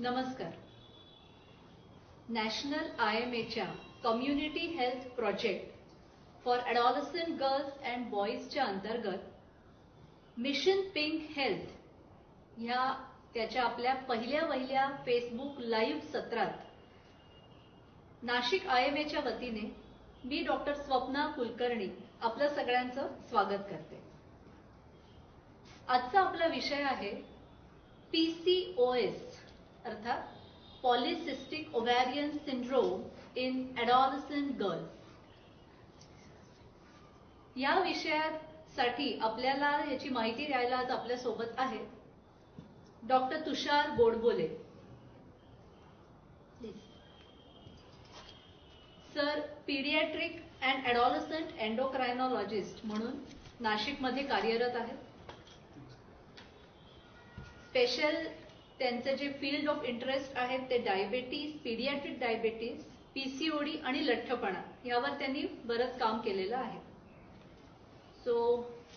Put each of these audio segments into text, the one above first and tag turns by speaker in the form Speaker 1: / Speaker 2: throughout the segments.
Speaker 1: नमस्कार. नॅशनल IMAच्या community health project for adolescent girls and बॉईजच्या अंतर्गत मिशन पिंक हेल्थ ह्या त्याच्या आपल्या पहिल्या फेसबुक लाईव्ह सत्रात नाशिक IMAच्या वतीने मी डॉक्टर स्वप्ना कुलकर्णी आपलं सगळ्यांचं स्वागत करते. आजचा आपला विषय आहे PCOS अर्थात polycystic ovarian syndrome in ॲडॉलसंट girls. या विषयासाठी आपल्याला याची माहिती द्यायला आज आपल्या सोबत आहे doctor Tushar Godbole. Sir paediatric and adolescent endocrinologist म्हणून नाशिकमध्ये कार्यरत आहेत. स्पेशल त्यांचे जे फील्ड ऑफ इंटरेस्ट आहेत ते डायबेटीज, पीडियाट्रिक डायबेटीज, PCOD आणि लठ्ठपणा यावर त्यांनी बरंच काम केलेलं आहे. सो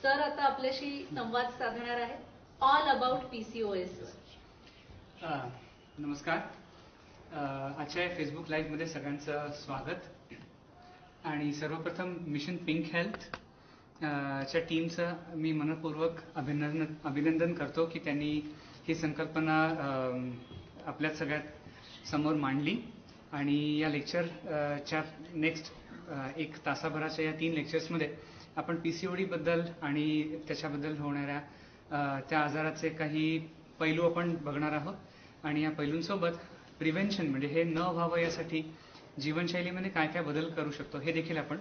Speaker 1: सर आता आपल्याशी संवाद साधणार आहे ऑल अबाउट PCOS.
Speaker 2: नमस्कार. आजच्या फेसबुक लाईव्ह मध्ये सगळ्यांचं स्वागत. आणि सर्वप्रथम मिशन पिंक हेल्थ च्या टीमचं मी मनपूर्वक अभिनंदन करतो की त्यांनी ही संकल्पना आपल्या सगळ्यात समोर मांडली. आणि या लेक्चरच्या नेक्स्ट एक तासाभराच्या या 3 लेक्चर्समध्ये आपण PCOD बद्दल आणि त्याच्याबद्दल होणाऱ्या त्या आजाराचे काही पैलू आपण बघणार आहोत. आणि या पैलूंसोबत प्रिव्हेन्शन म्हणजे हे न व्हावं यासाठी जीवनशैलीमध्ये काय काय बदल करू शकतो हे देखील आपण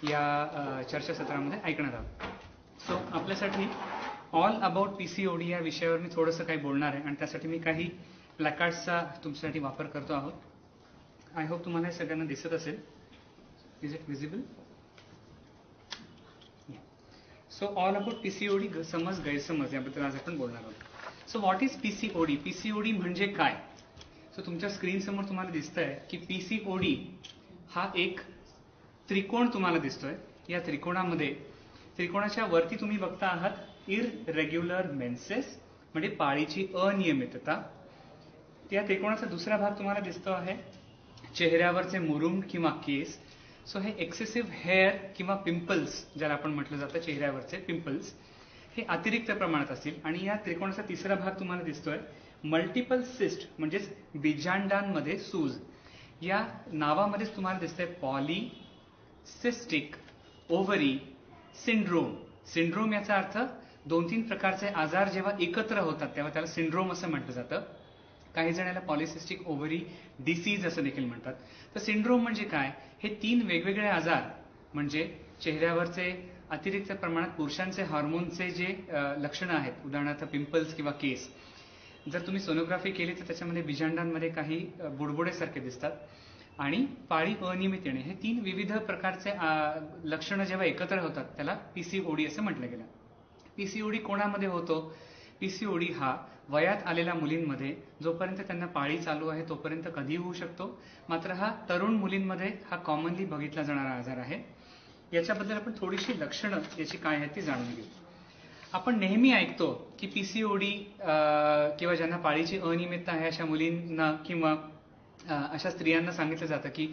Speaker 2: या चर्चासत्रामध्ये ऐकणार आहोत. सो आपल्यासाठी ऑल अबाउट PCOD या विषयावर मी थोडंसं काही बोलणार आहे आणि त्यासाठी मी काही प्लॅकार्ड्सचा तुमच्यासाठी वापर करतो आहोत. आय होप तुम्हाला हे सगळ्यांना दिसत असेल. Is it visible? So all about PCOD समज गैरसमज याबद्दल आज आपण बोलणार आहोत. So what is PCOD? PCOD म्हणजे काय? सो तुमच्या स्क्रीन समोर तुम्हाला दिसतंय की PCOD हा एक त्रिकोण तुम्हाला दिसतोय. या त्रिकोणाच्या वरती तुम्ही बघता आहात इररेग्युलर मेन्सेस म्हणजे पाळीची अनियमितता. त्या त्रिकोणाचा दुसरा भाग तुम्हाला दिसतो आहे चेहऱ्यावरचे मुरुम किंवा केस. सो हे एक्सेसिव्ह हेअर किंवा पिंपल्स ज्याला आपण म्हटलं जातं चेहऱ्यावरचे पिंपल्स हे अतिरिक्त प्रमाणात असतील. आणि या त्रिकोणाचा तिसरा भाग तुम्हाला दिसतोय मल्टिपल सिस्ट म्हणजेच बीजांडांमध्ये सूज. या नावामध्येच तुम्हाला दिसतंय पॉलिसिस्टिक ओव्हरी सिंड्रोम. सिंड्रोम याचा अर्थ 2-3 प्रकारचे आजार जेव्हा एकत्र होतात तेव्हा त्याला सिंड्रोम असं म्हटलं जातं. काही जणांना पॉलिसिस्टिक ओव्हरी डिसीज असं देखील म्हणतात. तर सिंड्रोम म्हणजे काय? हे 3 वेगवेगळे आजार म्हणजे चेहऱ्यावरचे अतिरिक्त प्रमाणात पुरुषांचे हार्मोनचे जे लक्षणं आहेत उदाहरणार्थ पिंपल्स किंवा केस. जर तुम्ही सोनोग्राफी केली तर त्याच्यामध्ये बीजांडांमध्ये काही बुडबुडेसारखे दिसतात. आणि पाळी अनियमित येणे हे 3 विविध प्रकारचे लक्षणं जेव्हा एकत्र होतात त्याला PCOD असं म्हटलं गेलं. PCOD कोणामध्ये होतो? PCOD हा वयात आलेल्या मुलींमध्ये जोपर्यंत त्यांना पाळी चालू आहे तोपर्यंत कधीही होऊ शकतो. मात्र हा तरुण मुलींमध्ये हा कॉमनली बघितला जाणारा आजार आहे. याच्याबद्दल आपण थोडीशी लक्षणं याची काय आहेत ती जाणून घेऊ. आपण नेहमी ऐकतो की PCOD किंवा ज्यांना पाळीची अनियमितता आहे अशा मुलींना किंवा अशा स्त्रियांना सांगितलं जातं की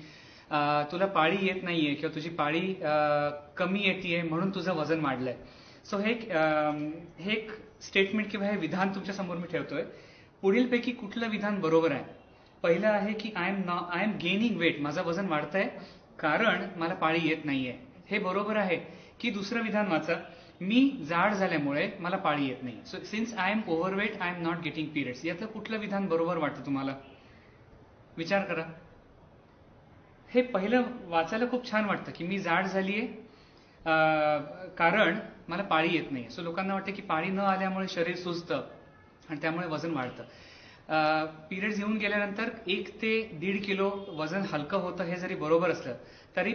Speaker 2: तुला पाळी येत नाहीये किंवा तुझी पाळी कमी येतेय म्हणून तुझं वजन वाढलंय. सो हे एक स्टेटमेंट किंवा हे विधान तुमच्या समोर मी ठेवतोय. पुढीलपैकी कुठलं विधान बरोबर आहे? पहिलं आहे की आय एम गेनिंग वेट, माझं वजन वाढतंय कारण मला पाळी येत नाहीये. हे बरोबर आहे की दुसरं विधान वाचा, मी जाड झाल्यामुळे मला पाळी येत नाही. So since I am overweight I am not getting periods. यातलं कुठलं विधान बरोबर वाटतं तुम्हाला? विचार करा. हे पहिलं वाचायला खूप छान वाटतं की मी जाड झालीये कारण मला पाळी येत नाही. सो लोकांना वाटतं की पाळी न आल्यामुळे शरीर सुजतं आणि त्यामुळे वजन वाढतं. पिरियड्स येऊन गेल्यानंतर 1 ते 1.5 किलो वजन हलकं होतं हे जरी बरोबर असलं तरी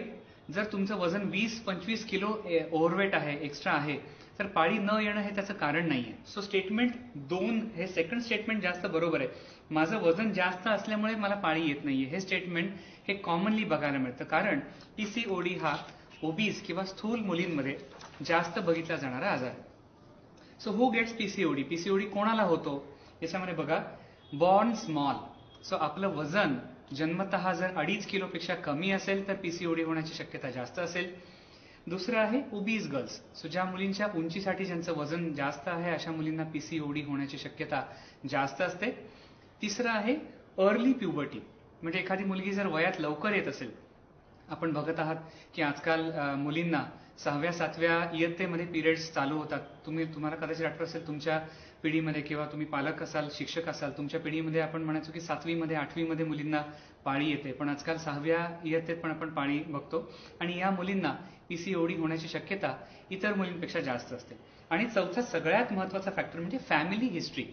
Speaker 2: जर तुमचं वजन 20-25 किलो ओव्हरवेट आहे, एक्स्ट्रा आहे, तर पाळी न येणं हे त्याचं कारण नाहीये. सो स्टेटमेंट 2 हे सेकंड स्टेटमेंट जास्त बरोबर आहे. माझं वजन जास्त असल्यामुळे मला पाळी येत नाहीये हे स्टेटमेंट हे कॉमनली बघायला मिळतं. कारण PCOD हा ओबीज किंवा स्थूल मुलींमध्ये जास्त बघितला जाणारा आजार आहे. सो हू गेट्स PCOD? PCOD कोणाला होतो? याच्यामध्ये बघा बॉर्न स्मॉल, सो आपलं वजन जन्मतः जर 2.5 किलोपेक्षा कमी असेल तर पीसीओडी होण्याची शक्यता जास्त असेल. दुसरं आहे ओबीज गर्ल्स, सो ज्या मुलींच्या उंचीसाठी ज्यांचं वजन जास्त आहे अशा मुलींना पीसीओडी होण्याची शक्यता जास्त असते. तिसरं आहे अर्ली प्युबर्टी, म्हणजे एखादी मुलगी जर वयात लवकर येत असेल. आपण बघत आहात की आजकाल मुलींना 6व्या-7व्या इयत्तेमध्ये पिरियड्स चालू होतात. तुम्हाला कदाचित आठवत असेल तुमच्या पिढीमध्ये, किंवा तुम्ही पालक असाल, शिक्षक असाल, तुमच्या पिढीमध्ये आपण म्हणायचो की 7वीमध्ये 8वीमध्ये मुलींना पाळी येते, पण आजकाल 6व्या इयत्तेत पण आपण पाळी बघतो. आणि या मुलींना पीसीओडी होण्याची शक्यता इतर मुलींपेक्षा जास्त असते. आणि चौथा सगळ्यात महत्वाचा फॅक्टर म्हणजे फॅमिली हिस्ट्री.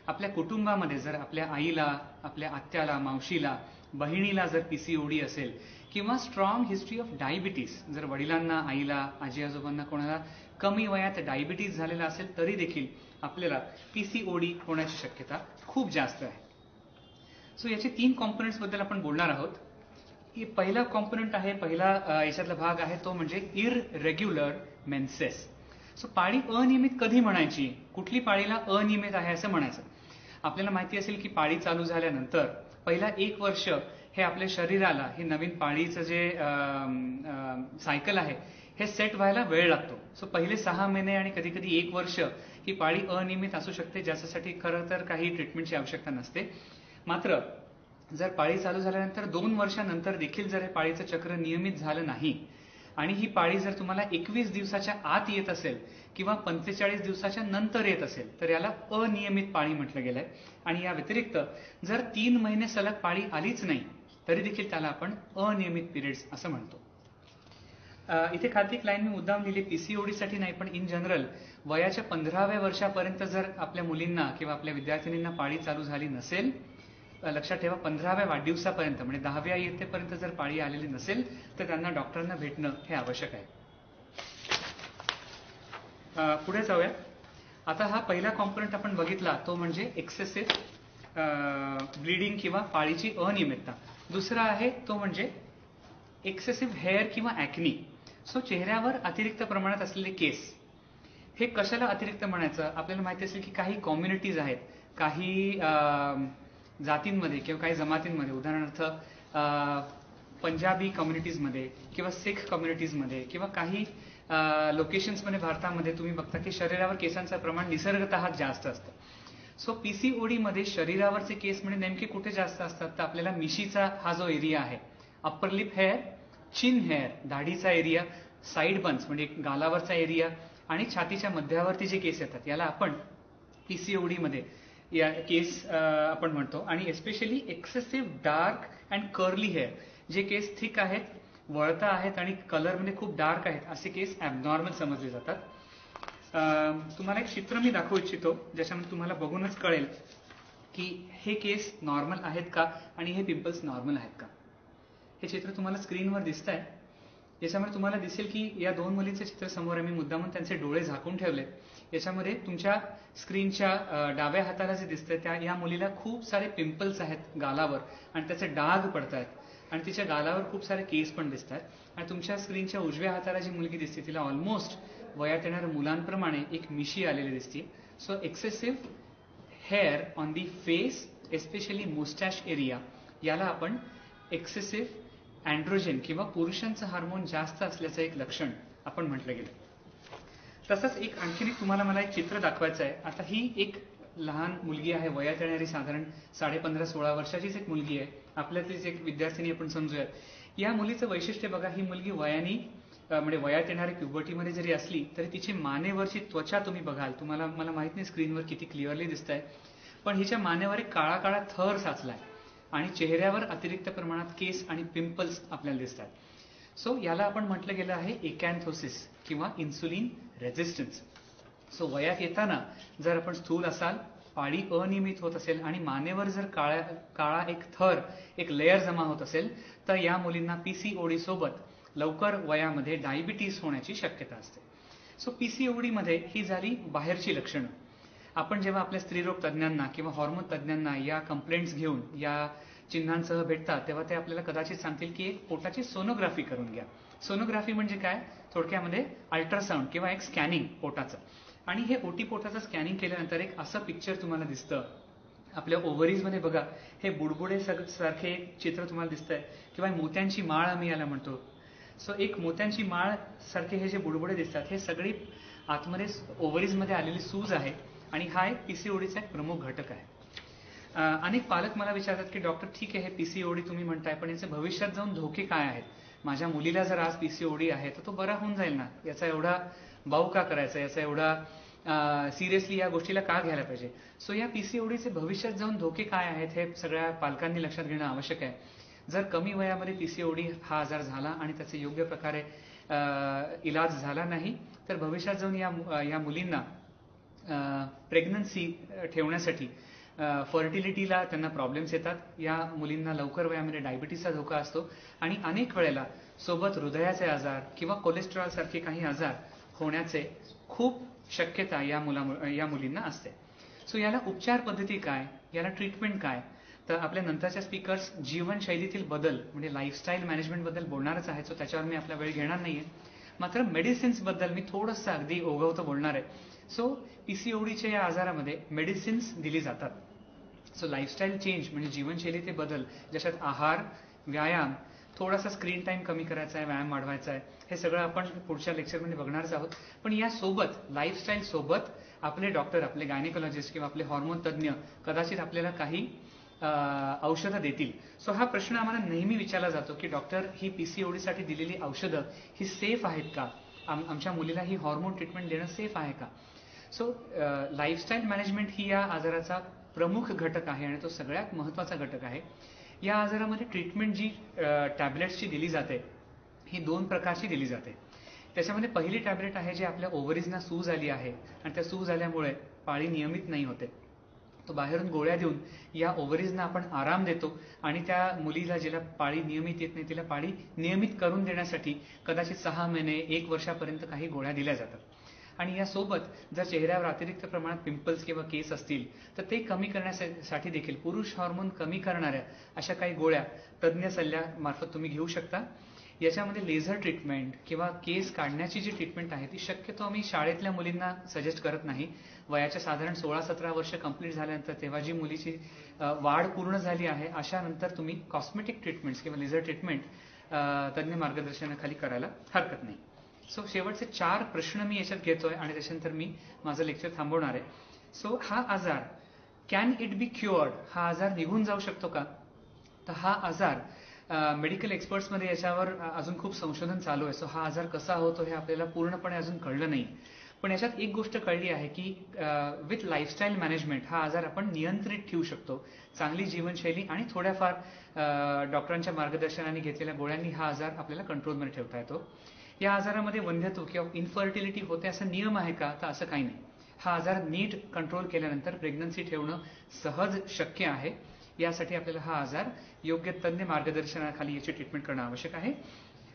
Speaker 2: आपल्या कुटुंबामध्ये जर आपल्या आईला, आपल्या आत्याला, मावशीला, बहिणीला जर पीसीओडी असेल, किंवा स्ट्रॉंग हिस्ट्री ऑफ डायबिटीज, जर वडिलांना, आईला, आजी आजोबांना कोणाला कमी वयात डायबिटीज झालेला असेल तरी देखील आपल्याला पीसीओडी होण्याची शक्यता खूप जास्त आहे. सो याचे 3 कॉम्पोनंट्स बद्दल आपण बोलणार आहोत. पहिला कॉम्पोनंट आहे, पहिला याच्यातला भाग आहे तो म्हणजे इररेग्युलर मेन्सेस. सो पाळी अनियमित कधी म्हणायची, कुठली पाळीला अनियमित आहे असं म्हणायचं. आपल्याला माहिती असेल की पाळी चालू झाल्यानंतर पहिला 1 वर्ष हे आपल्या शरीराला हे नवीन पाळीचं जे सायकल आहे हे सेट व्हायला वेळ लागतो. सो पहिले 6 महिने आणि कधी कधी 1 वर्ष ही पाळी अनियमित असू शकते, ज्याच्यासाठी खरं तर काही ट्रीटमेंटची आवश्यकता नसते. मात्र जर पाळी चालू झाल्यानंतर 2 वर्षानंतर देखील जर हे पाळीचं चक्र नियमित झालं नाही आणि ही पाळी जर तुम्हाला 21 दिवसाच्या आत येत असेल किंवा 45 दिवसाच्या नंतर येत असेल तर याला अनियमित पाळी म्हटलं गेलंय. आणि या व्यतिरिक्त जर 3 महिने सलग पाळी आलीच नाही तरी देखील त्याला आपण अनियमित पिरियड्स असं म्हणतो. इथे खाली एक लाईन मी मुद्दाम लिहिली, पीसीओडीसाठी नाही पण इन जनरल वयाच्या 15व्या वर्षापर्यंत जर आपल्या मुलींना किंवा आपल्या विद्यार्थिनींना पाळी चालू झाली नसेल, लक्षात ठेवा 15व्या वाढदिवसापर्यंत म्हणजे 10व्या इयत्तेपर्यंत जर पाळी आलेली नसेल तर त्यांना डॉक्टरांना भेटणं हे आवश्यक आहे. पुढे जाऊया. आता हा पहिला कॉम्पोनंट आपण बघितला तो म्हणजे एक्सेसिव्ह ब्लिडिंग किंवा पाळीची अनियमितता. दुसरा आहे तो म्हणजे एक्सेसिव्ह हेअर किंवा ऍक्नी. सो चेहऱ्यावर अतिरिक्त प्रमाणात असलेले केस. हे कशाला अतिरिक्त म्हणायचं, आपल्याला माहिती असेल की काही कम्युनिटीज आहेत, काही जातींमध्ये किंवा काही जमातींमध्ये, उदाहरणार्थ पंजाबी कम्युनिटीजमध्ये किंवा सिख कम्युनिटीजमध्ये किंवा काही लोकेशन्समध्ये भारतामध्ये तुम्ही बघता की शरीरावर केसांचं प्रमाण निसर्गतः जास्त असतं. सो पीसीओडी मध्ये शरीरावरचे केस म्हणजे नेमके कुठे जास्त असतात तर आपल्याला मिशीचा हा जो एरिया आहे, अप्पर लिप हेअर, चिन हेअर, दाढीचा एरिया, साईड बन्स म्हणजे गालावरचा एरिया आणि छातीच्या मध्यावरती जे केस येतात याला आपण पीसीओडी मध्ये या केस आपण म्हणतो. आणि especially excessive dark and curly hair, जे केस थिक आहेत, वळता आहेत आणि कलरमध्ये खूप डार्क आहेत असे केस ॲबनॉर्मल समजले जातात. तुम्हाला एक चित्र मी दाखवू इच्छितो ज्याच्यामध्ये तुम्हाला बघूनच कळेल की हे केस नॉर्मल आहेत का आणि हे पिंपल्स नॉर्मल आहेत का. हे चित्र तुम्हाला स्क्रीनवर दिसत आहे. याच्यामध्ये तुम्हाला दिसेल की या 2 मुलींचे चित्र समोर आहे. मी मुद्दामून त्यांचे डोळे झाकून ठेवले. याच्यामध्ये तुमच्या स्क्रीनच्या डाव्या हाताला जे दिसतंय त्या या मुलीला खूप सारे पिंपल्स आहेत गालावर आणि त्याचे डाग पडत आहेत आणि तिच्या गालावर खूप सारे केस पण दिसत आहेत. आणि तुमच्या स्क्रीनच्या उजव्या हाताला जी मुलगी दिसते तिला ऑलमोस्ट वयात येणाऱ्या मुलांप्रमाणे एक मिशी आलेली दिसते. So excessive hair on the face, especially moustache area, याला आपण एक्सेसिव्ह अँड्रोजन किंवा पुरुषांचं हार्मोन जास्त असल्याचं एक लक्षण आपण म्हटलं गेलं. तसंच एक आणखीन तुम्हाला मला एक चित्र दाखवायचं आहे. आता ही एक लहान मुलगी आहे, वयात येणारी साधारण 15.5-16 वर्षाचीच एक मुलगी आहे. आपल्यातलीच एक विद्यार्थिनी आपण समजूयात. या मुलीचं वैशिष्ट्य बघा, ही मुलगी वयाने म्हणजे वयात येणारी प्युबर्टीमध्ये जरी असली तरी तिची मानेवरची त्वचा तुम्ही बघाल, तुम्हाला मला माहित नाही स्क्रीनवर किती क्लिअरली दिसत आहे, पण हिच्या मानेवर एक काळा काळा थर साचलाय आणि चेहऱ्यावर अतिरिक्त प्रमाणात केस आणि पिंपल्स आपल्याला दिसतात. सो याला आपण म्हटलं गेलं आहे एकॅन्थोसिस किंवा इन्सुलिन रेझिस्टन्स. सो वयात येताना जर आपण स्थूल असाल, पाळी अनियमित होत असेल आणि मानेवर जर काळा एक थर, एक लेअर जमा होत असेल तर या मुलींना पीसीओडी सोबत लवकर वयामध्ये डायबिटीज होण्याची शक्यता असते. सो पीसीओडी मध्ये ही झाली बाहेरची लक्षणं. आपण जेव्हा आपल्या स्त्रीरोग तज्ज्ञांना किंवा हॉर्मोन तज्ज्ञांना या कंप्लेंट्स घेऊन या चिन्हांसह भेटतात तेव्हा ते आपल्याला कदाचित सांगतील की एक पोटाची सोनोग्राफी करून घ्या. सोनोग्राफी म्हणजे काय, थोडक्यामध्ये अल्ट्रासाऊंड किंवा एक स्कॅनिंग पोटाचं. आणि हे ओटी पोटाचं स्कॅनिंग केल्यानंतर एक असं पिक्चर तुम्हाला दिसतं आपल्या ओव्हरीजमध्ये बघा हे बुडबुडे सारखे एक चित्र तुम्हाला दिसतंय किंवा मोत्यांची माळ आम्ही याला म्हणतो. सो एक मोत्यांची माळ सारखे हे जे बुडबुडे दिसतात हे सगळी आतमध्ये ओव्हरीजमध्ये आलेली सूज आहे आणि हा एक पीसीओडीचा एक प्रमुख घटक आहे. अनेक पालक मला विचारतात की डॉक्टर ठीक आहे हे पीसीओडी तुम्ही म्हणताय पण याचे भविष्यात जाऊन धोके काय आहेत. माझ्या मुलीला जर आज पीसीओडी आहे तर तो बरा होऊन जाईल ना, याचा एवढा बाऊ का करायचा, याचा एवढा सिरियसली या गोष्टीला का घ्यायला पाहिजे. सो या पीसीओडीचे भविष्यात जाऊन धोके काय आहेत हे सगळ्या पालकांनी लक्षात घेणं आवश्यक आहे. जर कमी वयामध्ये पीसीओडी हा आजार झाला आणि त्याचे योग्य प्रकारे इलाज झाला नाही तर भविष्यात जाऊन या मुलींना प्रेग्नन्सी ठेवण्यासाठी फर्टिलिटीला त्यांना प्रॉब्लेम्स येतात. या मुलींना लवकर वयामध्ये डायबिटीसचा धोका असतो आणि अनेक वेळेला सोबत हृदयाचे आजार किंवा कोलेस्ट्रॉल सारखे काही आजार होण्याचे खूप शक्यता या मुलींना असते. सो याला उपचार पद्धती काय, याला ट्रीटमेंट काय, तर आपल्या नंतरच्या स्पीकर्स जीवनशैलीतील बदल म्हणजे लाईफस्टाईल मॅनेजमेंट बद्दल बोलणारच आहे. सो त्याच्यावर मी आपला वेळ घेणार नाहीये. मात्र मेडिसिन्स बद्दल मी थोडंसं अगदी ओघवतं बोलणार आहे. सो पीसीओडीच्या या आजारामध्ये मेडिसिन्स दिली जातात. सो लाईफस्टाईल चेंज म्हणजे जीवनशैलीचे बदल ज्याच्यात आहार, व्यायाम, थोडासा स्क्रीन टाइम कमी करायचा आहे, व्यायाम वाढवायचा आहे, हे सगळं आपण पुढच्या लेक्चरमध्ये बघणारच आहोत. पण यासोबत लाईफस्टाईल सोबत आपले डॉक्टर, आपले गायनेकोलॉजिस्ट किंवा आपले हॉर्मोन तज्ज्ञ कदाचित आपल्याला काही औषधं देतील. सो हा प्रश्न आम्हाला नेहमी विचारला जातो की डॉक्टर ही पीसीओडीसाठी दिलेली औषधं ही सेफ आहेत का, आमच्या मुलीला ही हॉर्मोन ट्रीटमेंट देणं सेफ आहे का. सो लाईफस्टाईल मॅनेजमेंट ही या आजाराचा प्रमुख घटक आहे आणि तो सगळ्यात महत्वाचा घटक आहे. या आजारामध्ये ट्रीटमेंट जी टॅबलेट्सची दिली जाते ही 2 प्रकारची दिली जाते. त्याच्यामध्ये पहिली टॅबलेट आहे जी आपल्या ओव्हरीजना सूज आली आहे आणि त्या सूज आल्यामुळे पाळी नियमित नाही होते, तो बाहेरून गोळ्या देऊन या ओव्हरीजना आपण आराम देतो आणि त्या मुलीला जिला पाळी नियमित येत नाही तिला पाळी नियमित करून देण्यासाठी कदाचित 6 महिने 1 वर्षापर्यंत काही गोळ्या दिल्या जातात. आणि यासोबत जर चेहऱ्यावर अतिरिक्त प्रमाणात पिंपल्स किंवा केस असतील तर ते कमी करण्यासाठी देखील पुरुष हॉर्मोन कमी करणाऱ्या अशा काही गोळ्या तज्ज्ञ सल्ल्यामार्फत तुम्ही घेऊ शकता. याच्यामध्ये लेझर ट्रीटमेंट किंवा केस काढण्याची जी ट्रीटमेंट आहे ती शक्यतो आम्ही शाळेतल्या मुलींना सजेस्ट करत नाही. वयाच्या साधारण 16-17 वर्ष कंप्लीट झाल्यानंतर तेव्हा जी मुलीची वाढ पूर्ण झाली आहे अशा नंतर तुम्ही कॉस्मेटिक ट्रीटमेंट्स किंवा लेझर ट्रीटमेंट तज्ज्ञ मार्गदर्शनाखाली करायला हरकत नाही. सो शेवटचे 4 प्रश्न मी याच्यात घेतोय आणि त्याच्यानंतर मी माझं लेक्चर थांबवणार आहे. सो हा आजार कॅन इट बी क्युअर्ड, हा आजार निघून जाऊ शकतो का. तर हा आजार मेडिकल एक्सपर्ट्समध्ये याच्यावर अजून खूप संशोधन चालू आहे. सो हा आजार कसा होतो हे आपल्याला पूर्णपणे अजून कळलं नाही. पण याच्यात एक गोष्ट कळली आहे की विथ लाईफस्टाईल मॅनेजमेंट हा आजार आपण नियंत्रित ठेवू शकतो. चांगली जीवनशैली आणि थोड्याफार डॉक्टरांच्या मार्गदर्शनाने घेतलेल्या गोळ्यांनी हा आजार आपल्याला कंट्रोलमध्ये ठेवता येतो. या आजारामध्ये वंध्यत्व किंवा इन्फर्टिलिटी होते असा नियम आहे का, तर असं काही नाही. हा आजार नीट कंट्रोल केल्यानंतर प्रेग्नन्सी ठेवणं सहज शक्य आहे. यासाठी आपल्याला हा आजार योग्य तज्ज्ञ मार्गदर्शनाखाली याची ट्रीटमेंट करणं आवश्यक आहे.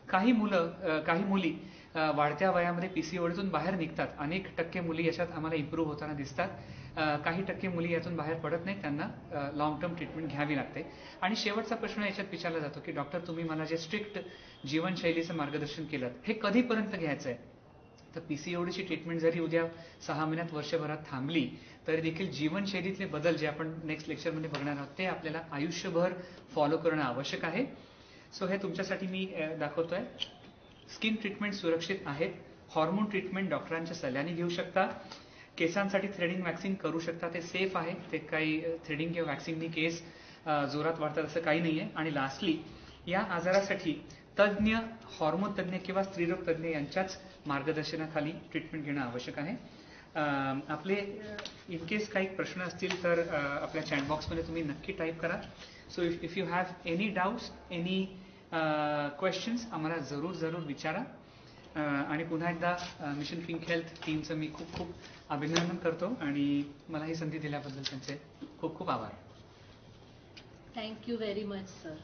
Speaker 2: काही मुली वाढत्या वयामध्ये पीसीओडीतून बाहेर निघतात. अनेक टक्के मुली याच्यात आम्हाला इम्प्रूव्ह होताना दिसतात. काही टक्के मुली यातून बाहेर पडत नाही, त्यांना लॉंग टर्म ट्रीटमेंट घ्यावी लागते. आणि शेवटचा प्रश्न याच्यात विचारला जातो की डॉक्टर तुम्ही मला जे स्ट्रिक्ट जीवनशैलीचं मार्गदर्शन केलं हे कधीपर्यंत घ्यायचं आहे. तर पीसीओडीची ट्रीटमेंट जरी उद्या 6 महिन्यात वर्षभरात थांबली तरी देखील जीवनशैलीतले बदल जे आपण नेक्स्ट लेक्चरमध्ये बघणार आहोत ते आपल्याला आयुष्यभर फॉलो करणं आवश्यक आहे. सो हे तुमच्यासाठी मी दाखवतोय. स्किन ट्रीटमेंट सुरक्षित आहेत. हॉर्मोन ट्रीटमेंट डॉक्टरांच्या सल्ल्याने घेऊ शकता. केसांसाठी थ्रेडिंग वॅक्सिंग करू शकता, ते सेफ आहे. ते काही थ्रेडिंग किंवा वॅक्सिंगनी केस जोरात वाढतात असं काही नाहीये. आणि लास्टली या आजारासाठी तज्ज्ञ, हॉर्मोन तज्ज्ञ किंवा स्त्रीरोग तज्ज्ञ यांच्याच मार्गदर्शनाखाली ट्रीटमेंट घेणं आवश्यक आहे. आपले इन केस काही प्रश्न असतील तर आपल्या चॅट बॉक्समध्ये तुम्ही नक्की टाईप करा. So if you have any doubts, any questions आम्हाला जरूर विचारा. आणि पुन्हा एकदा मिशन पिंक हेल्थ टीमचं मी खूप अभिनंदन करतो आणि मला ही संधी दिल्याबद्दल त्यांचे खूप आभार.
Speaker 1: Thank you very much sir.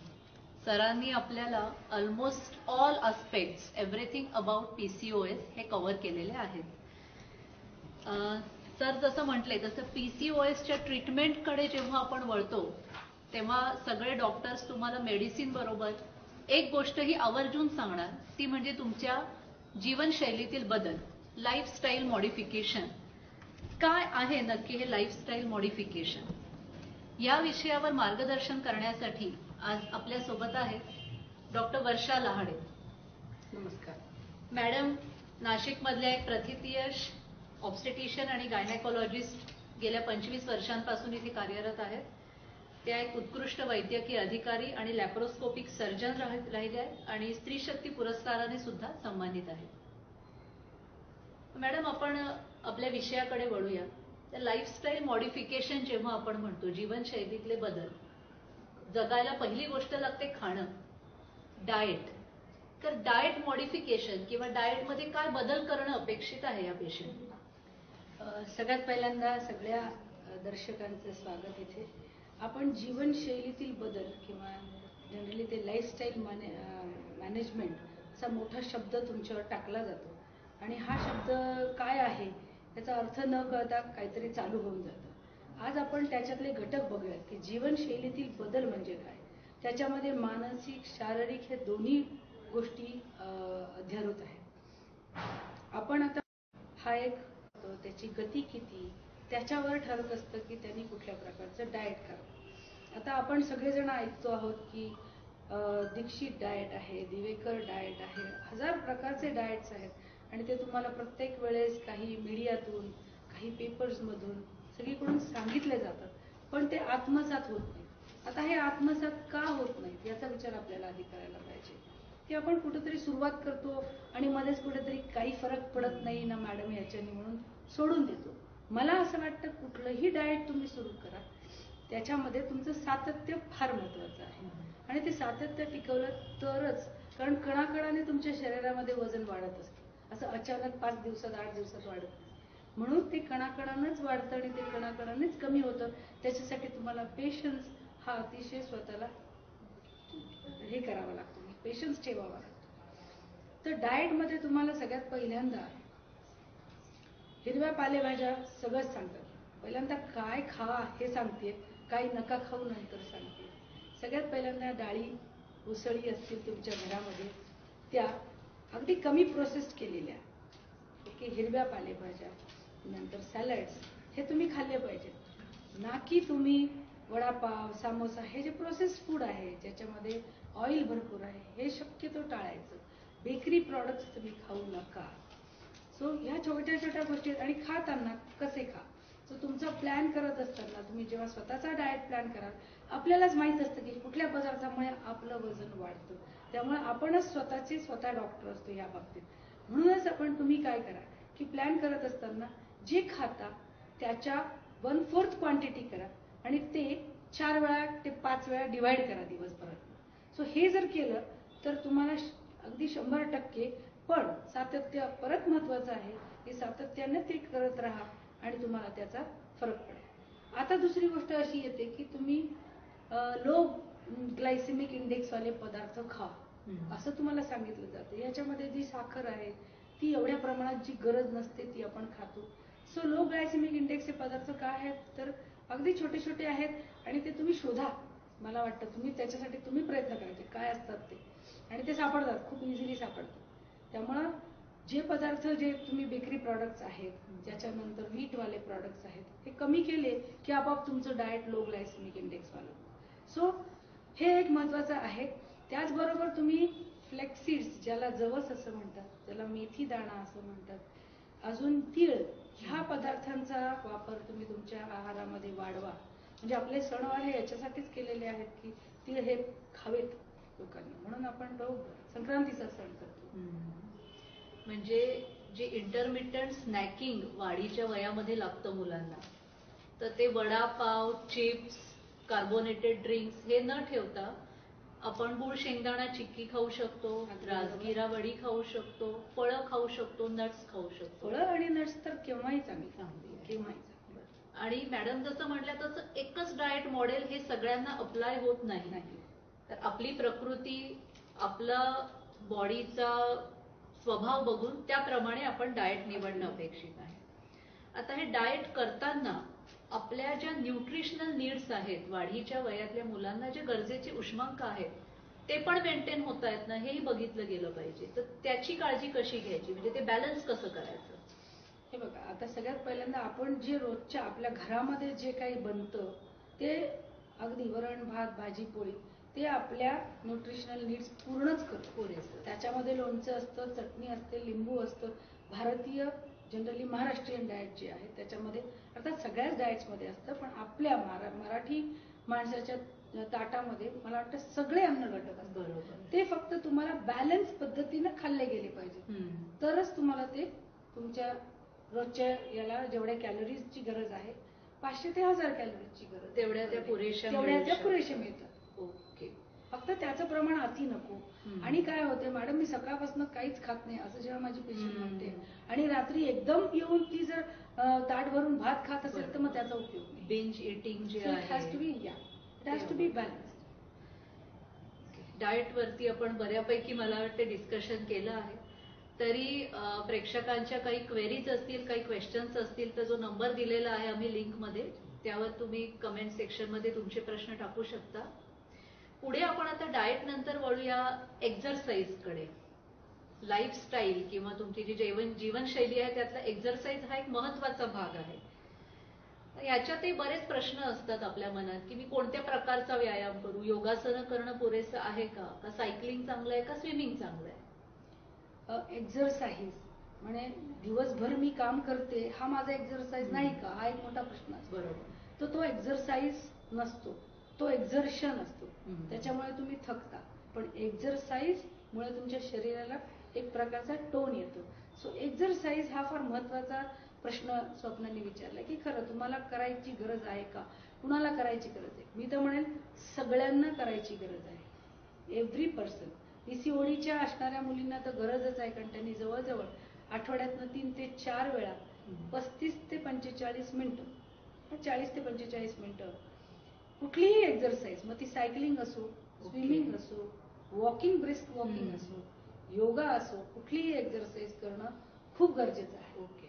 Speaker 1: सरांनी आपल्याला almost all aspects, everything about PCOS हे कव्हर केलेले आहेत. सर जसं म्हटले तसं पीसीओएसच्या ट्रीटमेंटकडे जेव्हा आपण वळतो तेव्हा सगळे डॉक्टर्स तुम्हाला मेडिसिन बरोबर एक गोष्ट ही आवर्जून सांगणार, ती म्हणजे तुमच्या जीवनशैलीतील बदल, लाईफस्टाईल मॉडिफिकेशन. काय आहे नक्की हे लाईफस्टाईल मॉडिफिकेशन. या विषयावर मार्गदर्शन करण्यासाठी आज आपल्या सोबत आहेत डॉक्टर वर्षा लहाडे.
Speaker 3: नमस्कार
Speaker 1: मॅडम नाशिकमधल्या एक प्रथितयश ऑब्स्टेटिशियन आणि गायनेकोलॉजिस्ट गेल्या 25 वर्षांपासून इथे कार्यरत आहेत. त्या एक उत्कृष्ट वैद्यकीय अधिकारी आणि लॅप्रोस्कोपिक सर्जन राहिले आहेत आणि स्त्री शक्ती पुरस्काराने सुद्धा सन्मानित आहेत. मॅडम, आपण आपल्या विषयाकडे वळूया. तर लाईफस्टाईल मॉडिफिकेशन जेव्हा आपण म्हणतो, जीवनशैलीतले बदल, जगायला पहिली गोष्ट लागते खाणं, डाएट. तर डाएट मॉडिफिकेशन किंवा डाएटमध्ये काय बदल करणं अपेक्षित आहे या पेशंटला?
Speaker 3: सगळ्यात पहिल्यांदा सगळ्या दर्शकांचं स्वागत इथे. आपण जीवनशैलीतील बदल किंवा जनरली ते लाईफस्टाईल मॅनेजमेंट असा मोठा शब्द तुमच्यावर टाकला जातो आणि हा शब्द काय आहे याचा अर्थ न कळता काहीतरी चालू होऊन जातं. आज आपण त्याच्यातले घटक बघूयात की जीवनशैलीतील बदल म्हणजे काय. त्याच्यामध्ये मानसिक शारीरिक हे दोन्ही गोष्टी अध्यारूत आहेत. आपण आता हा एक त्याची गती किती त्याच्यावर ठरत असतं की त्यांनी कुठल्या प्रकारचं डाएट करावं. आता आपण सगळेजण ऐकतो आहोत की दीक्षित डाएट आहे, दिवेकर डाएट आहे, हजार प्रकारचे डाएट्स आहेत आणि ते तुम्हाला प्रत्येक वेळेस काही मीडियातून काही पेपर्समधून सगळीकडून सांगितले जातात, पण ते आत्मसात होत नाही. आता हे आत्मसात का होत नाहीत याचा विचार आपल्याला आधी करायला पाहिजे. की आपण कुठेतरी सुरुवात करतो आणि मध्येच कुठेतरी काही फरक पडत नाही ना मॅडम याच्याने म्हणून सोडून देतो. मला असं वाटतं कुठलंही डाएट तुम्ही सुरू करा, त्याच्यामध्ये तुमचं सातत्य फार महत्वाचं आहे आणि ते सातत्य टिकवलं तरच, कारण कणाकणाने तुमच्या शरीरामध्ये वजन वाढत असतं. असं अचानक 5 दिवसात 8 दिवसात वाढत नाही. म्हणून ते कणाकणानंच वाढतं आणि ते कणाकणानेच कमी होतं. त्याच्यासाठी तुम्हाला पेशन्स हा अतिशय स्वतःला हे करावा लागतो, पेशन्स ठेवावा लागतो. तर डाएटमध्ये तुम्हाला सगळ्यात पहिल्यांदा हिरव्या पालेभाज्या सगळंच सांगतात. पहिल्यांदा काय खा हे सांगते, काय नका खाऊ नंतर सांगते. सगळ्यात पहिल्यांदा डाळी उसळी असतील तुमच्या घरामध्ये त्या अगदी कमी प्रोसेस केलेल्या, ओके, हिरव्या पालेभाज्या, नंतर सॅलड्स हे तुम्ही खाल्ले पाहिजेत. ना की तुम्ही वडापाव समोसा हे जे प्रोसेस्ड फूड आहे ज्याच्यामध्ये ऑइल भरपूर आहे हे शक्यतो टाळायचं. बेकरी प्रॉडक्ट्स तुम्ही खाऊ नका. सो ह्या छोट्या छोट्या गोष्टी आणि खाताना कसे खा. सो तुमचा प्लॅन करत असताना तुम्ही जेव्हा स्वतःचा डाएट प्लॅन कराल, आपल्यालाच माहित असतं की कुठल्या पदार्थामुळे आपलं वजन वाढतं. त्यामुळे आपणच स्वतः डॉक्टर असतो या बाबतीत. म्हणूनच तुम्ही काय करा की प्लॅन करत असताना जे खाता त्याच्या 1/4 क्वांटिटी करा आणि ते 4 वेळा ते 5 वेळा डिवाइड करा दिवसभरात. सो हे जर केलं तर तुम्हाला अगदी 100%, पण सातत्य परत महत्वाचं आहे की सातत्याने ते करत राहा आणि तुम्हाला त्याचा फरक पडेल. आता दुसरी गोष्ट अशी येते की तुम्ही लो ग्लायसेमिक इंडेक्स वाले पदार्थ खा असं तुम्हाला सांगितलं जातं. याच्यामध्ये जी साखर आहे ती एवढ्या प्रमाणात जी गरज नसते ती आपण खातो. सो लो ग्लायसेमिक इंडेक्सचे पदार्थ काय आहेत तर अगदी छोटे छोटे आहेत आणि ते तुम्ही शोधा. मला वाटतं तुम्ही त्याच्यासाठी तुम्ही प्रयत्न करायचे काय असतात ते, आणि ते सापडतात, खूप इझिली सापडतात. त्यामुळं जे पदार्थ जे तुम्ही बेकरी प्रॉडक्ट्स आहेत, त्याच्यानंतर व्हीटवाले प्रॉडक्ट्स आहेत, हे कमी केले की आपोआप तुमचं डाएट लो ग्लायसेमिक इंडेक्स वालं. सो हे एक महत्वाचं आहे. त्याचबरोबर तुम्ही फ्लेक्सीड्स ज्याला जवस असं म्हणतात, त्याला मेथी दाणा असं म्हणतात, अजून तीळ, ह्या पदार्थांचा वापर तुम्ही तुमच्या आहारामध्ये वाढवा. म्हणजे आपले सणवार हे याच्यासाठीच केलेले आहेत की तीळ हे खावेत लोकांनी, म्हणून आपण तो संक्रांतीचा सण करतो.
Speaker 1: म्हणजे जे इंटरमिटंट स्नॅकिंग वाढीच्या वयामध्ये लागतं मुलांना, तर ते वडापाव, चिप्स, कार्बोनेटेड ड्रिंक्स हे न ठेवता आपण गुळ शेंगदाणा चिक्की खाऊ शकतो, राजगिरा वडी खाऊ शकतो, फळं खाऊ शकतो, नट्स खाऊ शकतो.
Speaker 3: फळं आणि नट्स तर केव्हाही चांगली केव्हाही.
Speaker 1: आणि मॅडम जसं म्हटलं तसं एकच डाएट मॉडेल हे सगळ्यांना अप्लाय होत नाही. तर आपली प्रकृती, आपला बॉडीचा स्वभाव बघून त्याप्रमाणे आपण डाएट निवडणं अपेक्षित आहे. आता हे डाएट करताना आपल्या ज्या न्यूट्रिशनल नीड्स आहेत, वाढीच्या वयातल्या मुलांना जे गरजेचे उष्मांक आहेत ते पण मेंटेन होत आहेत ना, हेही बघितलं गेलं पाहिजे. तर त्याची काळजी कशी घ्यायची, म्हणजे ते बॅलन्स कसं करायचं?
Speaker 3: हे बघा, आता सगळ्यात पहिल्यांदा आपण जे रोजच्या आपल्या घरामध्ये जे काही बनतं ते अगदी वरण भात भाजी पोळी ते आपल्या न्यूट्रिशनल नीड्स पूर्णच करतो.
Speaker 1: पुरेसं.
Speaker 3: त्याच्यामध्ये लोणचं असतं, चटणी असते, लिंबू असतं. भारतीय जनरली महाराष्ट्रीयन डाएट जे आहे त्याच्यामध्ये अर्थात सगळ्याच डाएट्समध्ये असतं, पण आपल्या मराठी माणसाच्या ताटामध्ये मला वाटतं सगळे अन्न घटक असतात.
Speaker 1: बरोबर.
Speaker 3: ते फक्त तुम्हाला बॅलन्स पद्धतीनं खाल्ले गेले पाहिजे, तरच तुम्हाला ते तुमच्या रोजच्या याला जेवढ्या कॅलरीजची गरज आहे 500 ते 1000 कॅलरीजची गरज
Speaker 1: तेवढ्या त्या पुरेशा
Speaker 3: मिळतात.
Speaker 1: ओके.
Speaker 3: फक्त त्याचं प्रमाण अति नको. आणि काय होते मॅडम, मी सकाळपासून काहीच खात नाही असं जेव्हा माझी पेशंट म्हणते आणि रात्री एकदम येऊन ती जर ताट भरून भात खात असेल तर मग त्याचा उपयोग नाही.
Speaker 1: बिंज इटिंग जे
Speaker 3: it has to be balanced.
Speaker 1: Diet वरती आपण बऱ्यापैकी मला वाटते डिस्कशन केलं आहे. तरी प्रेक्षकांच्या काही क्वेरीज असतील, काही क्वेश्चन्स असतील तर जो नंबर दिलेला आहे आम्ही लिंकमध्ये त्यावर तुम्ही कमेंट सेक्शनमध्ये तुमचे प्रश्न टाकू शकता. पुढे आपण आता डाएट नंतर वळूया एक्झरसाईजकडे. लाईफस्टाईल किंवा तुमची जी जीवनशैली आहे त्यातला एक्झरसाईज हा एक महत्वाचा भाग आहे. याच्यातही बरेच प्रश्न असतात आपल्या मनात की मी कोणत्या प्रकारचा व्यायाम करू, योगासनं करणं पुरेसं आहे का सायकलिंग चांगलं आहे का स्विमिंग चांगलं आहे.
Speaker 3: एक्झरसाइज म्हणजे दिवसभर मी काम करते हा माझा एक्झरसाइज नाही का, हा एक मोठा प्रश्न असतो.
Speaker 1: बरोबर.
Speaker 3: तो एक्झरसाइज नसतो, तो एक्झर्शन असतो. त्याच्यामुळे तुम्ही थकता, पण एक्झरसाइज मुळे तुमच्या शरीराला एक प्रकारचा टोन येतो. सो एक्झरसाइज हा फार महत्वाचा प्रश्न स्वप्नांनी विचारला की खरं तुम्हाला करायची गरज आहे का, कुणाला करायची गरज आहे. मी तर म्हणेन सगळ्यांना करायची गरज आहे. Every person. पीसीओडीच्या असणाऱ्या मुलींना तर गरजच आहे, कारण त्यांनी जवळजवळ आठवड्यातनं 3 ते 4 वेळा 35 ते 45 मिनिटं 40 ते 45 मिनिटं कुठलीही एक्झरसाइज, मग ती सायकलिंग असो, स्विमिंग असो, वॉकिंग, ब्रिस्क वॉकिंग असो, योगा असो, कुठलीही एक्झरसाइज करणं खूप गरजेचं आहे.
Speaker 1: ओके.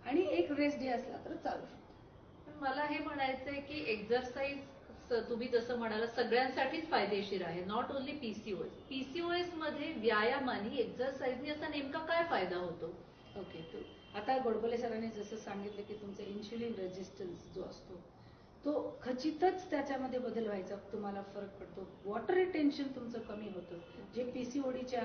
Speaker 3: आणि एक रेस्ट डे असला तर चालू शकतो.
Speaker 1: मला हे म्हणायचंय की एक्झरसाइज तुम्ही जसं म्हणाला सगळ्यांसाठीच फायदेशीर आहे, नॉट ओन्ली पीसीओएस. पीसीओएस मध्ये व्यायामाने एक्झरसाइजने असा नेमका काय फायदा होतो.
Speaker 3: ओके. आता गोडबोले सरांनी जसं सांगितलं की तुमचं इन्शुलिन रेजिस्टन्स जो असतो तो खचितच त्याच्यामध्ये बदल व्हायचा, तुम्हाला फरक पडतो. वॉटर रिटेन्शन तुमचं कमी होतं जे पीसीओडीच्या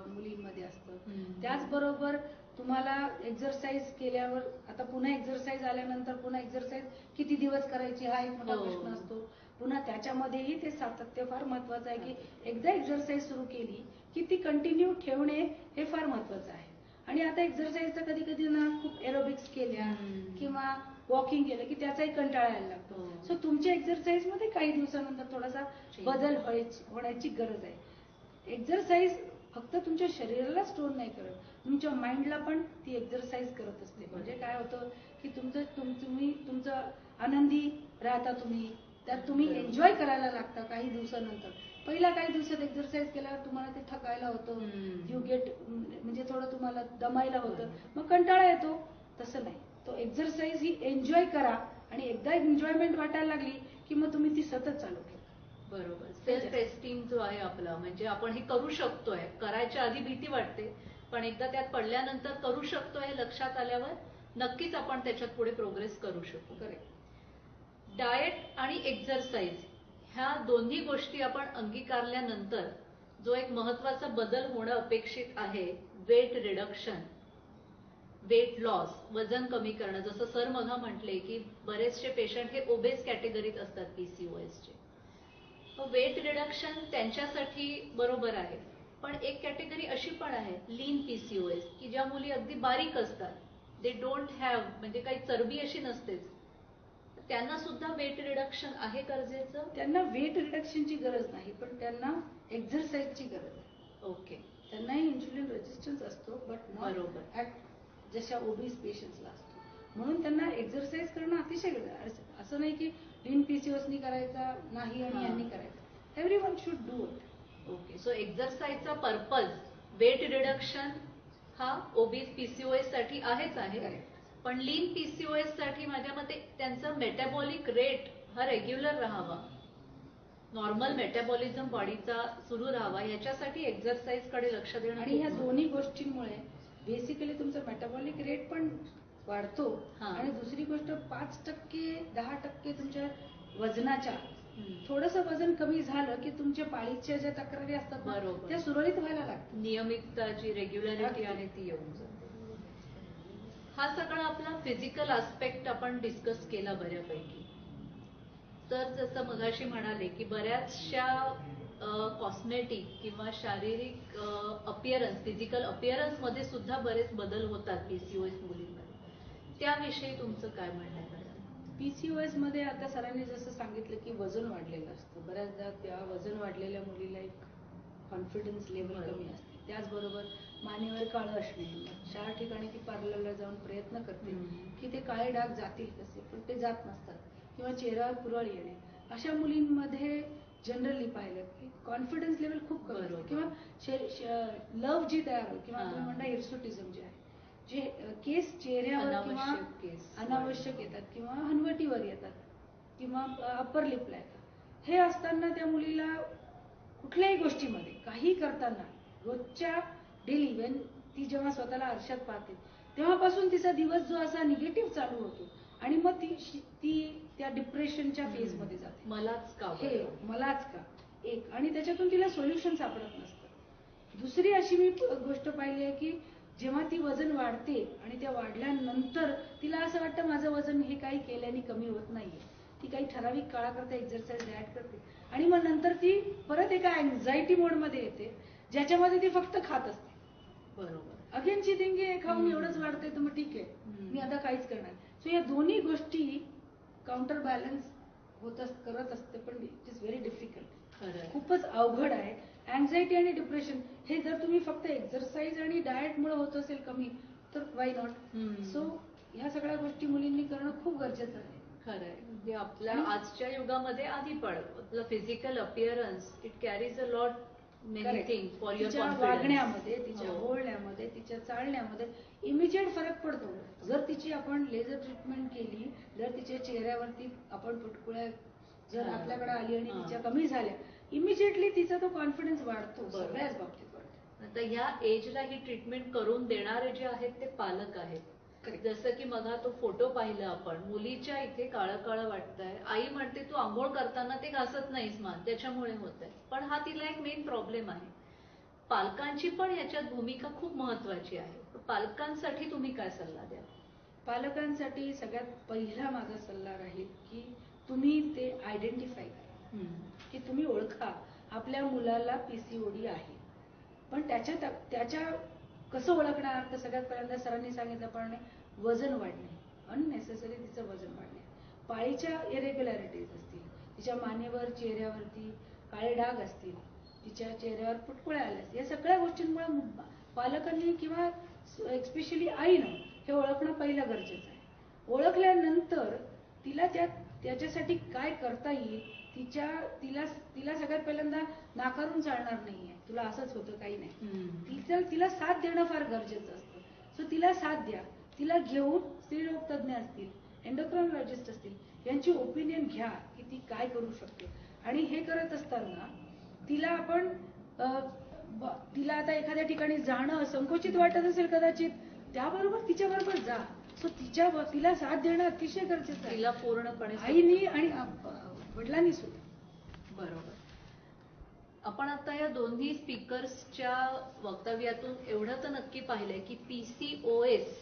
Speaker 3: मुलींमध्ये असतं. त्याचबरोबर तुम्हाला एक्झरसाइज केल्यावर आता पुन्हा एक्झरसाइज आल्यानंतर पुन्हा एक्झरसाइज किती दिवस करायची हा एक मोठा प्रश्न असतो. पुन्हा त्याच्यामध्येही ते सातत्य फार महत्वाचं आहे की एकदा एक्झरसाइज सुरू केली की ती कंटिन्यू ठेवणे हे फार महत्वाचं आहे. आणि आता एक्झरसाइजचा कधी कधी ना खूप एरोबिक्स केल्या किंवा वॉकिंग केलं की त्याचाही कंटाळा यायला लागतो. सो तुमच्या एक्झरसाइज मध्ये काही दिवसानंतर थोडासा बदल होण्याची गरज आहे. एक्झरसाइज फक्त तुमच्या शरीराला स्टोन नाही करत, तुमच्या माइंडला पण ती एक्झरसाइज करत असते. म्हणजे काय होतं की तुमचं आनंदी राहता, त्यात तुम्ही एन्जॉय करायला लागता. काही दिवसानंतर पहिल्या काही दिवसात एक्झरसाइज केल्यावर तुम्हाला ते थकायला होतं, यू गेट म्हणजे थोडं तुम्हाला दमायला होतं, मग कंटाळा येतो. तसं नाही, तो एक्झरसाइज ही एन्जॉय करा आणि एकदा एन्जॉयमेंट वाटायला लागली की मग तुम्ही ती सतत चालू ठेवा.
Speaker 1: बरोबर. सेल्फ एस्टीम जो आहे आपला, म्हणजे आपण हे करू शकतोय, करायच्या आधी भीती वाटते पण एकदा त्यात पडल्यानंतर करू शकतोय हे लक्षात आल्यावर नक्कीच आपण त्याच्यात पुढे प्रोग्रेस करू शकू.
Speaker 3: करेक्ट.
Speaker 1: डाएट आणि एक्झरसाइज ह्या दोन्ही गोष्टी आपण अंगीकारल्यानंतर जो एक महत्वाचा बदल होणं अपेक्षित आहे, वेट रिडक्शन, वेट लॉस, वजन कमी करणं. जसं सर मघा म्हटले की बरेचसे पेशंट हे ओबेस कॅटेगरीत असतात पीसीओएसचे. वेट रिडक्शन त्यांच्यासाठी बरोबर आहे, पण एक कॅटेगरी अशी पण आहे लीन पीसीओएस की ज्या मुली अगदी बारीक असतात, दे डोंट हॅव म्हणजे काही चरबी अशी नसतेच, त्यांना सुद्धा वेट रिडक्शन आहे गरजेचं.
Speaker 3: त्यांना वेट रिडक्शनची गरज नाही, पण त्यांना एक्झरसाइजची गरज आहे.
Speaker 1: ओके.
Speaker 3: त्यांनाही इन्शुलिन रेजिस्टन्स असतो, बट
Speaker 1: बरोबर
Speaker 3: ऍट जशा ओबीस पेशंट्सला असतो. म्हणून त्यांना एक्झरसाइज करणं अतिशय गरज. असं नाही की लीन पीसीओएसनी करायचा नाही आणि यांनी करायचं. Everyone should do it.
Speaker 1: Okay. So एक्झरसाइजचा पर्पज वेट रिडक्शन हा ओबीस पीसीओएस साठी आहेच आहे, पण लीन पीसीओएस साठी माझ्या मते त्यांचा मेटाबॉलिक रेट हा रेग्युलर राहावा, नॉर्मल मेटाबॉलिझम बॉडीचा सुरू राहावा, याच्यासाठी एक्झरसाइज कडे लक्ष देणं.
Speaker 3: आणि ह्या दोन्ही गोष्टींमुळे बेसिकली तुमचा मेटाबॉलिक रेट पण वाढतो आणि दुसरी गोष्ट 5% 10% तुमच्या वजनाच्या थोडंसं वजन कमी झालं की तुमच्या पाळीच्या ज्या तक्रारी असतात ना,
Speaker 1: बरोबर.
Speaker 3: त्या सुरळीत व्हायला लागतात.
Speaker 1: नियमितता जी रेग्युलॅरिटी आहे ती येऊन जाते. हा सगळा आपला फिजिकल आस्पेक्ट आपण डिस्कस केला बऱ्यापैकी. तर जसं मगाशी म्हणाले की बऱ्याचशा कॉस्मेटिक किंवा शारीरिक अपिअरन्स, फिजिकल अपिअरन्स मध्ये सुद्धा बरेच बदल होतात पीसीओएस मुलींमध्ये. त्याविषयी तुमचं काय म्हणणं आहे मॅडम?
Speaker 3: पीसीओएस मध्ये आता सरांनी जसं सांगितलं की वजन वाढलेलं असतं. बऱ्याचदा त्या वजन वाढलेल्या मुलीला एक कॉन्फिडन्स लेवल कमी असते. त्याचबरोबर मानेवर काळं असणे, 4 ठिकाणी ती पार्लरला जाऊन प्रयत्न करते की ते काळे डाग जातील कसे, पण ते जात नसतात. किंवा चेहऱ्यावर पुरळ येणे, अशा मुलींमध्ये जनरली पाहिलं की कॉन्फिडन्स लेवल खूप कमी असते. किंवा लव जी तयार होईल किंवा आपण म्हणता हिर्सुटिझम जे आहे, जे केस चेहऱ्यावर किंवा अनावश्यक येतात किंवा हनवटीवर येतात किंवा अप्पर लिपला येतात, हे असताना त्या मुलीला कुठल्याही गोष्टीमध्ये काही करताना रोजच्या डेली वेन ती जेव्हा स्वतःला आरशात पाहते तेव्हापासून तिचा दिवस जो असा निगेटिव्ह चालू होतो आणि मग ती त्या डिप्रेशनच्या फेज मध्ये जाते.
Speaker 1: मलाच का,
Speaker 3: हे मलाच का एक, आणि त्याच्यातून तिला सोल्युशन सापडत नसतं. दुसरी अशी मी गोष्ट पाहिली आहे की जेव्हा ती वजन वाढते आणि त्या वाढल्यानंतर तिला असं वाटतं माझं वजन हे काही केल्याने कमी होत नाहीये. ती काही ठराविक काळाकरता एक्सरसाइज डाएट करते आणि मग नंतर ती परत एका अँझायटी मोडमध्ये येते ज्याच्यामध्ये ती फक्त खात असते.
Speaker 1: बरोबर.
Speaker 3: अगेन ची थिंकिंग खाऊन एवढंच वाढतंय तर मग ठीक आहे, मी आता काहीच करणार. सो या दोन्ही गोष्टी काउंटर बॅलन्स करत असते, पण इट इज व्हेरी डिफिकल्ट. खूपच अवघड आहे. अँझायटी आणि डिप्रेशन हे जर तुम्ही फक्त एक्सरसाइज आणि डाएटमुळे होत असेल कमी तर वाय नॉट. सो ह्या सगळ्या गोष्टी मुलींनी करणं खूप गरजेचं आहे.
Speaker 1: खरंय. म्हणजे आपल्या आजच्या युगामध्ये आधी पण आपलं physical appearance it carries a lot many things for your confidence.
Speaker 3: वागण्यामध्ये, तिच्या बोलण्यामध्ये, तिच्या चालण्यामध्ये इमिजिएट फरक पडतो. जर तिची आपण लेझर ट्रीटमेंट केली, जर तिच्या चेहऱ्यावरती आपण पुटकुळ्या जर आपल्याकडे आली आणि तिच्या कमी झाल्या, इमिजिएटली तिचा तो कॉन्फिडन्स वाढतो. सगळ्याच बाबतीत वाढतो.
Speaker 1: आता ह्या एजला ही ट्रीटमेंट करून देणारे जे आहेत ते पालक आहेत. जसं की मग तो फोटो पाहिला आपण, मुलीच्या इथे काळं काळं वाटतंय, आई म्हणते तू आंघोळ करताना ते घासत नाहीस मान, त्याच्यामुळे होत आहे. पण हा तिला एक मेन प्रॉब्लेम आहे. पालकांची पण याच्यात भूमिका खूप महत्वाची आहे. पालकांसाठी तुम्ही काय सल्ला द्या?
Speaker 3: पालकांसाठी सगळ्यात पहिला माझा सल्ला राहील की तुम्ही ते आयडेंटिफाय करा, की तुम्ही ओळखा आपल्या मुलाला पीसीओडी आहे. पण त्याच्या कसं ओळखणार, तर सगळ्यात पहिल्यांदा सरांनी सांगितल्याप्रमाणे वजन वाढणे, अननेसेसरी तिचं वजन वाढणे, पाळीच्या इरेग्युलॅरिटीज असतील, तिच्या मानेवर चेहऱ्यावरती काळे डाग असतील, तिच्या चेहऱ्यावर पुटकुळ्या आल्या असतील, या सगळ्या गोष्टींमुळे पालकांनी किंवा एस्पेशली आईनं हे ओळखणं पहिलं गरजेचं आहे. ओळखल्यानंतर तिला त्याच्यासाठी काय करता येईल, तिला सगळ्यात पहिल्यांदा नाकारून चालणार नाहीये, तुला असंच होतं काही नाही, तिला साथ देणं फार गरजेचं असतं. सो तिला साथ द्या. तिला घेऊन स्त्रीरोग तज्ञ असतील, एंडोक्राइनॉलॉजिस्ट असतील, यांची ओपिनियन घ्या की ती काय करू शकते. आणि हे करत असताना तिला आता एखाद्या ठिकाणी जाणं संकोचित वाटत असेल कदाचित, त्याबरोबर तिच्याबरोबर जा. सो तिला साथ देणं अतिशय गरजेचं आहे,
Speaker 1: तिला पूर्णपणे,
Speaker 3: आईनी आणि वडिलांनी सुद्धा.
Speaker 1: बरोबर. आपण आता या दोन्ही स्पीकर्सच्या वक्तव्यातून एवढं तर नक्की पाहिलंय की पीसीओएस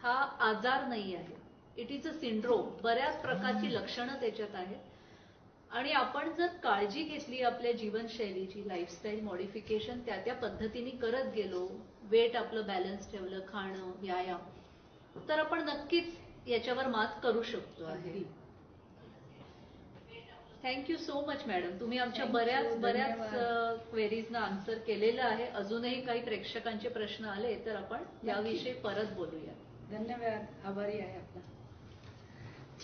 Speaker 1: हा आजार नाही आहे, इट इज अ सिंड्रोम. बऱ्याच प्रकारची लक्षणं त्याच्यात आहेत आणि आपण जर काळजी घेतली आपल्या जीवनशैलीची, लाईफस्टाईल मॉडिफिकेशन त्या पद्धतीने करत गेलो, वेट आपलं बॅलन्स ठेवलं, खाणं, व्यायाम, तर आपण नक्कीच याच्यावर मात करू शकतो आहे. Thank you so much madam. तुम्ही आमच्या बऱ्याच क्वेरीजना आन्सर केलेलं आहे. अजूनही काही प्रेक्षकांचे प्रश्न आले तर आपण याविषयी परत बोलूया.
Speaker 3: धन्यवाद. आभारी आहे आपला.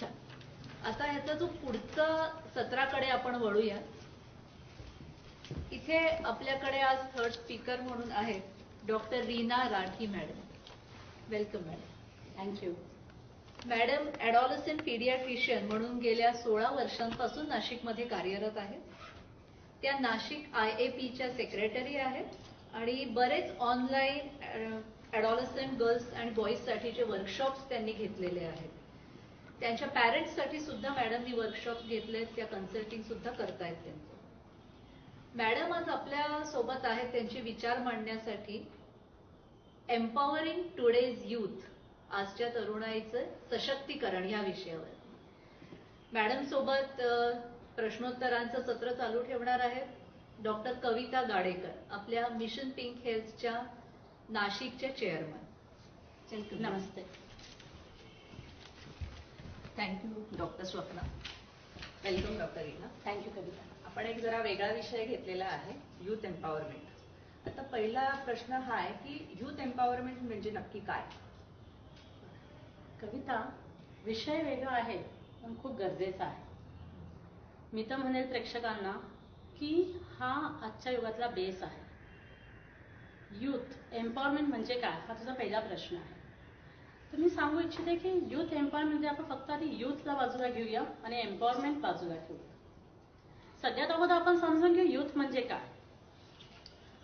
Speaker 1: छान. आता याचा जो पुढचा सत्राकडे आपण वळूया. इथे आपल्याकडे आज थर्ड स्पीकर म्हणून आहे doctor Reena Rathi madam. Welcome madam.
Speaker 3: Thank you.
Speaker 1: Madam adolescent paediatrician म्हणून गेल्या 16 वर्षांपासून नाशिकमध्ये कार्यरत आहेत. त्या नाशिक IAPच्या सेक्रेटरी आहेत आणि बरेच ऑनलाईन ॲडॉलसंट गर्ल्स अँड बॉईजसाठीचे वर्कशॉप्स त्यांनी घेतलेले आहेत. त्यांच्या पॅरेंट्ससाठी सुद्धा मॅडमनी वर्कशॉप घेतलेत, त्या कन्सल्टिंग सुद्धा करतायत त्यांचं. मॅडम आज आपल्या सोबत आहेत त्यांचे विचार मांडण्यासाठी. एम्पॉवरिंग टुडेज यूथ, आजच्या तरुणाईचं सशक्तीकरण या विषयावर मॅडम सोबत प्रश्नोत्तरांचं सत्र चालू ठेवणार आहेत डॉक्टर कविता गाडेकर, आपल्या मिशन पिंक हेल्थच्या नाशिकच्या चेअरमन.
Speaker 4: नमस्ते. Thank you doctor Swapna. Welcome doctor Reena.
Speaker 3: Thank you Kavita.
Speaker 4: आपण एक जरा वेगळा विषय घेतलेला आहे, यूथ एम्पॉवरमेंट. आता पहिला प्रश्न हा आहे की यूथ एम्पॉवरमेंट म्हणजे नक्की काय?
Speaker 5: कविता, विषय वेगळा आहे पण खूप गरजेचा आहे. मी तर म्हणेल प्रेक्षकांना की हा आजच्या युगातला बेस आहे. यूथ एम्पॉवरमेंट म्हणजे काय, हा तुझा पहिला प्रश्न आहे. तर मी सांगू इच्छिते की यूथ एम्पॉवरमेंट म्हणजे आपण फक्त आधी यूथला बाजूला घेऊया आणि एम्पॉवरमेंट बाजूला ठेवूया. सगळ्यात अगोदर आपण समजून घेऊ यूथ म्हणजे काय.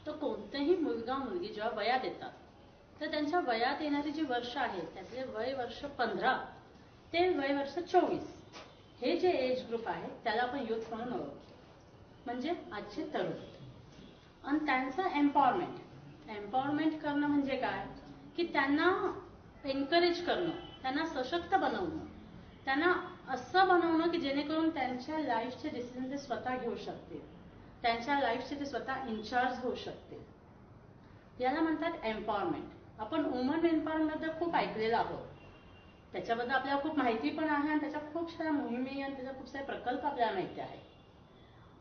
Speaker 5: तर कोणतेही मुलगा मुलगी जेव्हा वयात येतात तर त्यांच्या वयात येणारी जी वर्ष आहेत त्यातले वय वर्ष 15 ते वय वर्ष 24 हे जे एज ग्रुप आहे त्याला आपण यूथ म्हणून ओळखतो, म्हणजे आजचे तरुण. आणि त्यांचं एम्पॉवरमेंट करणं म्हणजे काय की त्यांना एनकरेज करणं, त्यांना सशक्त बनवणं, त्यांना असं बनवणं की जेणेकरून त्यांच्या लाईफचे डिसिजन ते स्वतः घेऊ शकतील, त्यांच्या लाईफचे ते स्वतः इन्चार्ज होऊ शकतील. याला म्हणतात एम्पॉवरमेंट. आपण वुमन एम्पॉवरमेंटबद्दल खूप ऐकलेलं आहोत, त्याच्याबद्दल आपल्याला खूप माहिती पण आहे आणि त्याच्या खूप साऱ्या मोहिमे आणि त्याच्या खूप सारे प्रकल्प आपल्याला माहिती आहे.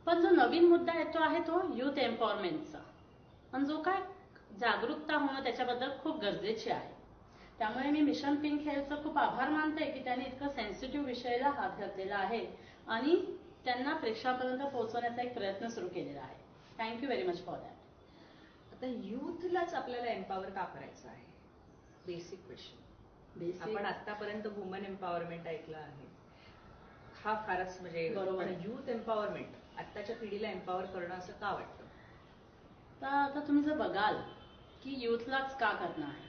Speaker 5: पण जो नवीन मुद्दा येतो आहे तो यूथ एम्पॉवरमेंटचा, आणि जो काय जागरूकता होणं त्याच्याबद्दल खूप गरजेची आहे. त्यामुळे मी मिशन पिंक हेल्थचा खूप आभार मानते की त्यांनी इतकं सेन्सिटिव्ह विषयाला हात घातलेला आहे आणि त्यांना प्रेक्षकांपर्यंत पोहोचवण्याचा एक प्रयत्न सुरू केलेला आहे. Thank you very much for that.
Speaker 4: आता यूथलाच आपल्याला एम्पॉवर का करायचं आहे? Basic question. आपण आतापर्यंत वुमन एम्पॉवरमेंट ऐकलं आहे, हा फारच म्हणजे
Speaker 5: बरोबर.
Speaker 4: यूथ एम्पॉवरमेंट आत्ताच्या पिढीला एम्पॉवर करणं असं का वाटतं?
Speaker 5: तर आता तुम्ही जर बघाल की यूथलाच का करणं आहे,